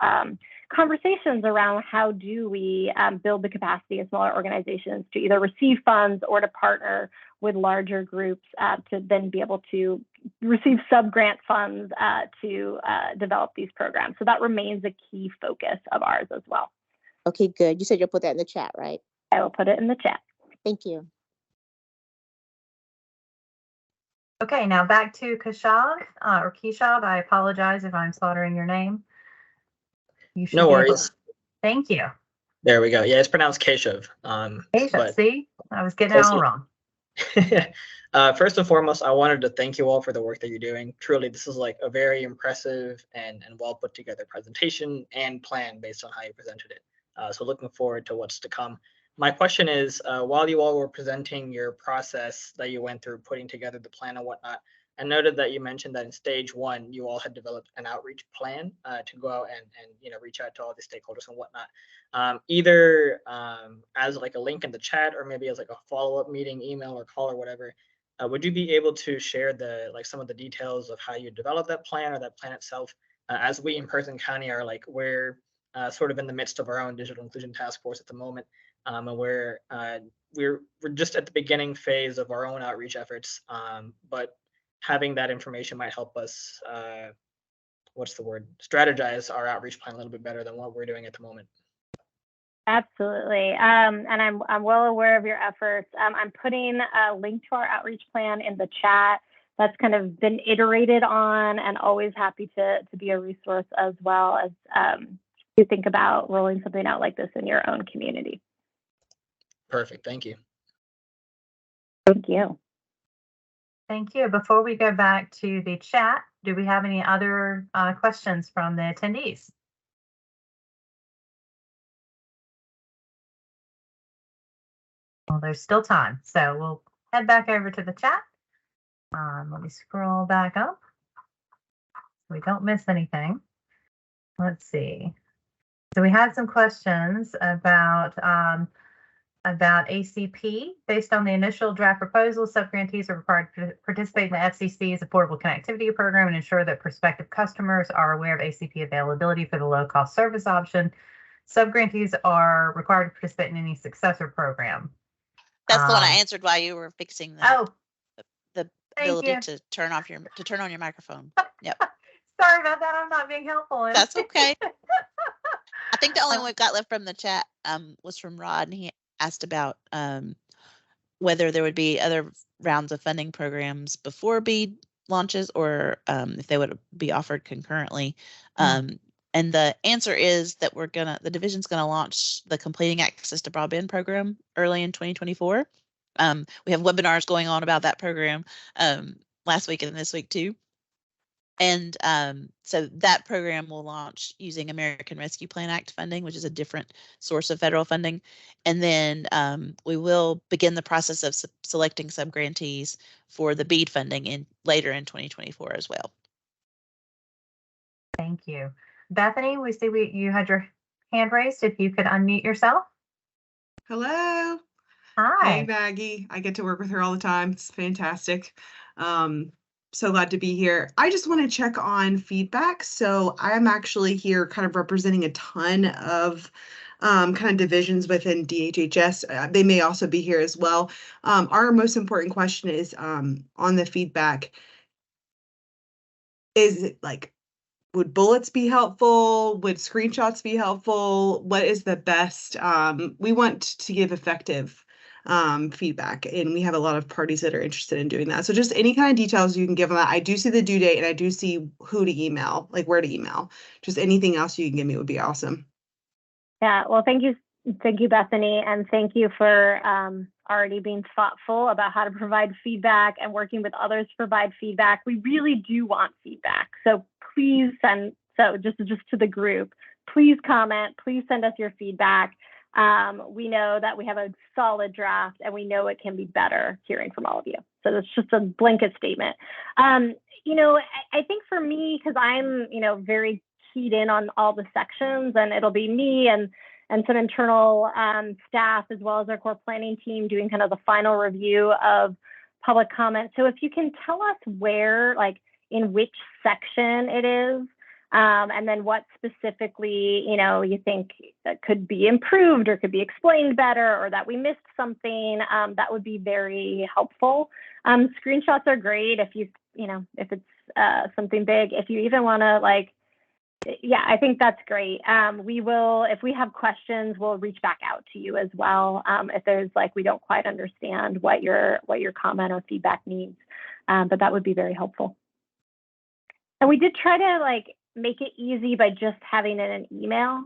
conversations around how do we build the capacity of smaller organizations to either receive funds or to partner with larger groups to then be able to receive sub-grant funds to develop these programs. So that remains a key focus of ours as well. Okay, good. You said you'll put that in the chat, right? I will put it in the chat. Thank you. Okay, now back to Keshab, or Keshab. I apologize if I'm slaughtering your name. You should No be able worries. to- Thank you. There we go. Yeah, it's pronounced Keshav. Keshav, But see? I was getting it all wrong. first and foremost, I wanted to thank you all for the work that you're doing. Truly, this is like a very impressive and well put together presentation and plan based on how you presented it. So looking forward to what's to come. My question is, while you all were presenting your process that you went through putting together the plan and whatnot, I noted that you mentioned that in stage one, you all had developed an outreach plan to go out and reach out to all the stakeholders and whatnot. Either as like a link in the chat or maybe as like a follow-up meeting, email or call or whatever. Would you be able to share some of the details of how you developed that plan or that plan itself? As we in Person County are like, we're sort of in the midst of our own digital inclusion task force at the moment, and we're just at the beginning phase of our own outreach efforts. But having that information might help us, strategize our outreach plan a little bit better than what we're doing at the moment. Absolutely. And I'm well aware of your efforts. I'm putting a link to our outreach plan in the chat. That's kind of been iterated on, and always happy to be a resource as well as you think about rolling something out like this in your own community. Perfect. Thank you. Thank you. Thank you. Before we go back to the chat, do we have any other questions from the attendees? Well, there's still time, so we'll head back over to the chat. Let me scroll back up so we don't miss anything. Let's see. So we had some questions about ACP. Based on the initial draft proposal, subgrantees are required to participate in the FCC's Affordable Connectivity Program and ensure that prospective customers are aware of ACP availability for the low-cost service option. Subgrantees are required to participate in any successor program. That's the one I answered while you were fixing the ability you. to turn on your microphone. Yep. Sorry about that. I'm not being helpful. That's okay. I think the only one we've got left from the chat was from Rod, and he asked about whether there would be other rounds of funding programs before BEAD launches, or if they would be offered concurrently. And the answer is that the division's gonna launch the Completing Access to Broadband program early in 2024. We have webinars going on about that program last week and this week too. And so that program will launch using American Rescue Plan Act funding, which is a different source of federal funding. And then we will begin the process of selecting subgrantees for the BEAD funding later in 2024 as well. Thank you. Bethany, we see you had your hand raised. If you could unmute yourself. Hello. Hi. Hey, Maggie. I get to work with her all the time. It's fantastic. So glad to be here. I just want to check on feedback. So I'm actually here kind of representing a ton of kind of divisions within DHHS. They may also be here as well. Our most important question is on the feedback. Is it like, would bullets be helpful? Would screenshots be helpful? What is the best? We want to give effective feedback, and we have a lot of parties that are interested in doing that. So just any kind of details you can give on that. I do see the due date, and I do see who to email, like where to email. Just anything else you can give me would be awesome. Yeah, well, thank you, Bethany, and thank you for already being thoughtful about how to provide feedback and working with others to provide feedback. We really do want feedback, so please send. So just to the group, please comment. Please send us your feedback. We know that we have a solid draft, and we know it can be better hearing from all of you. So that's just a blanket statement. I think for me, because I'm very keyed in on all the sections, and it'll be me and some internal staff, as well as our core planning team, doing kind of the final review of public comment. So if you can tell us where, like in which section it is, and then what specifically, you think that could be improved or could be explained better, or that we missed something, that would be very helpful. Screenshots are great if if it's something big. If you even want to Yeah, I think that's great. We will, if we have questions, we'll reach back out to you as well. If there's like, we don't quite understand what your comment or feedback needs, but that would be very helpful. And we did try to like make it easy by just having it in an email,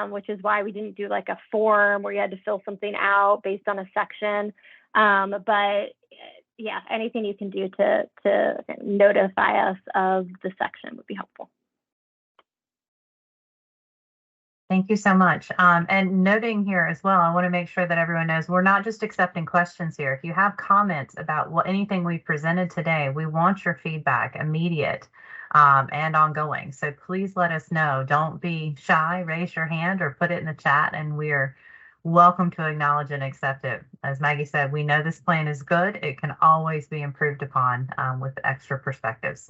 which is why we didn't do like a form where you had to fill something out based on a section. But yeah, anything you can do to notify us of the section would be helpful. Thank you so much. And noting here as well, I want to make sure that everyone knows we're not just accepting questions here. If you have comments about anything we presented today, we want your feedback, immediate and ongoing. So please let us know. Don't be shy, raise your hand or put it in the chat, and we're welcome to acknowledge and accept it. As Maggie said, we know this plan is good. It can always be improved upon with extra perspectives.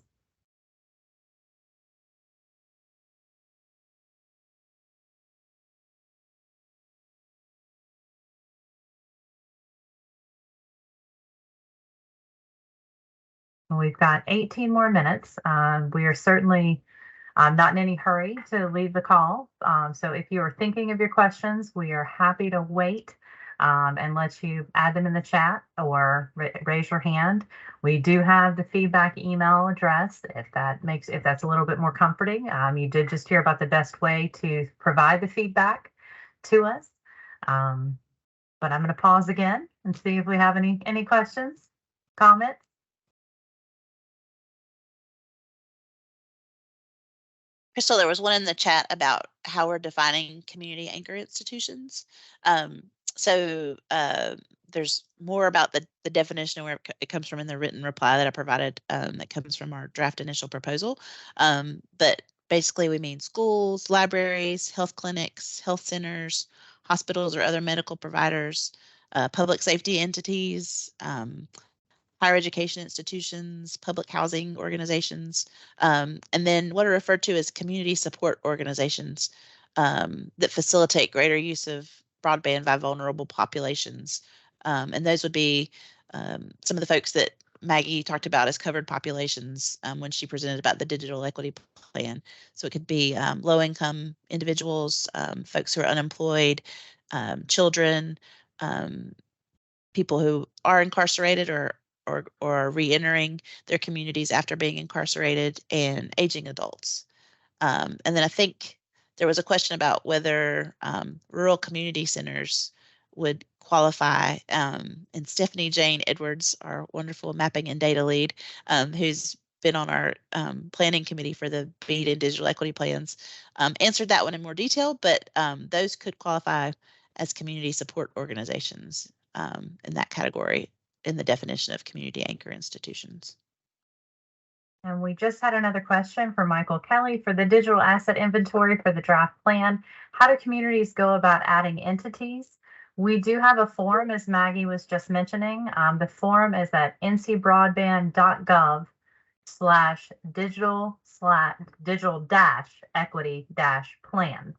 We've got 18 more minutes. We are certainly not in any hurry to leave the call. So if you are thinking of your questions, we are happy to wait and let you add them in the chat or raise your hand. We do have the feedback email address if that's a little bit more comforting. You did just hear about the best way to provide the feedback to us. But I'm going to pause again and see if we have any questions, comments. Crystal, there was one in the chat about how we're defining community anchor institutions. There's more about the definition and where it comes from in the written reply that I provided that comes from our draft initial proposal. But basically we mean schools, libraries, health clinics, health centers, hospitals or other medical providers, public safety entities, higher education institutions, public housing organizations, and then what are referred to as community support organizations that facilitate greater use of broadband by vulnerable populations. And those would be some of the folks that Maggie talked about as covered populations when she presented about the digital equity plan. So it could be low-income individuals, folks who are unemployed, children, people who are incarcerated or are re-entering their communities after being incarcerated, and aging adults. And then I think there was a question about whether rural community centers would qualify. And Stephanie Jane Edwards, our wonderful mapping and data lead, who's been on our planning committee for the BEAD and digital equity plans, answered that one in more detail, but those could qualify as community support organizations in that category in the definition of community anchor institutions. And we just had another question from Michael Kelly for the digital asset inventory for the draft plan. How do communities go about adding entities? We do have a form, as Maggie was just mentioning. The form is at ncbroadband.gov/digital-equity-plan.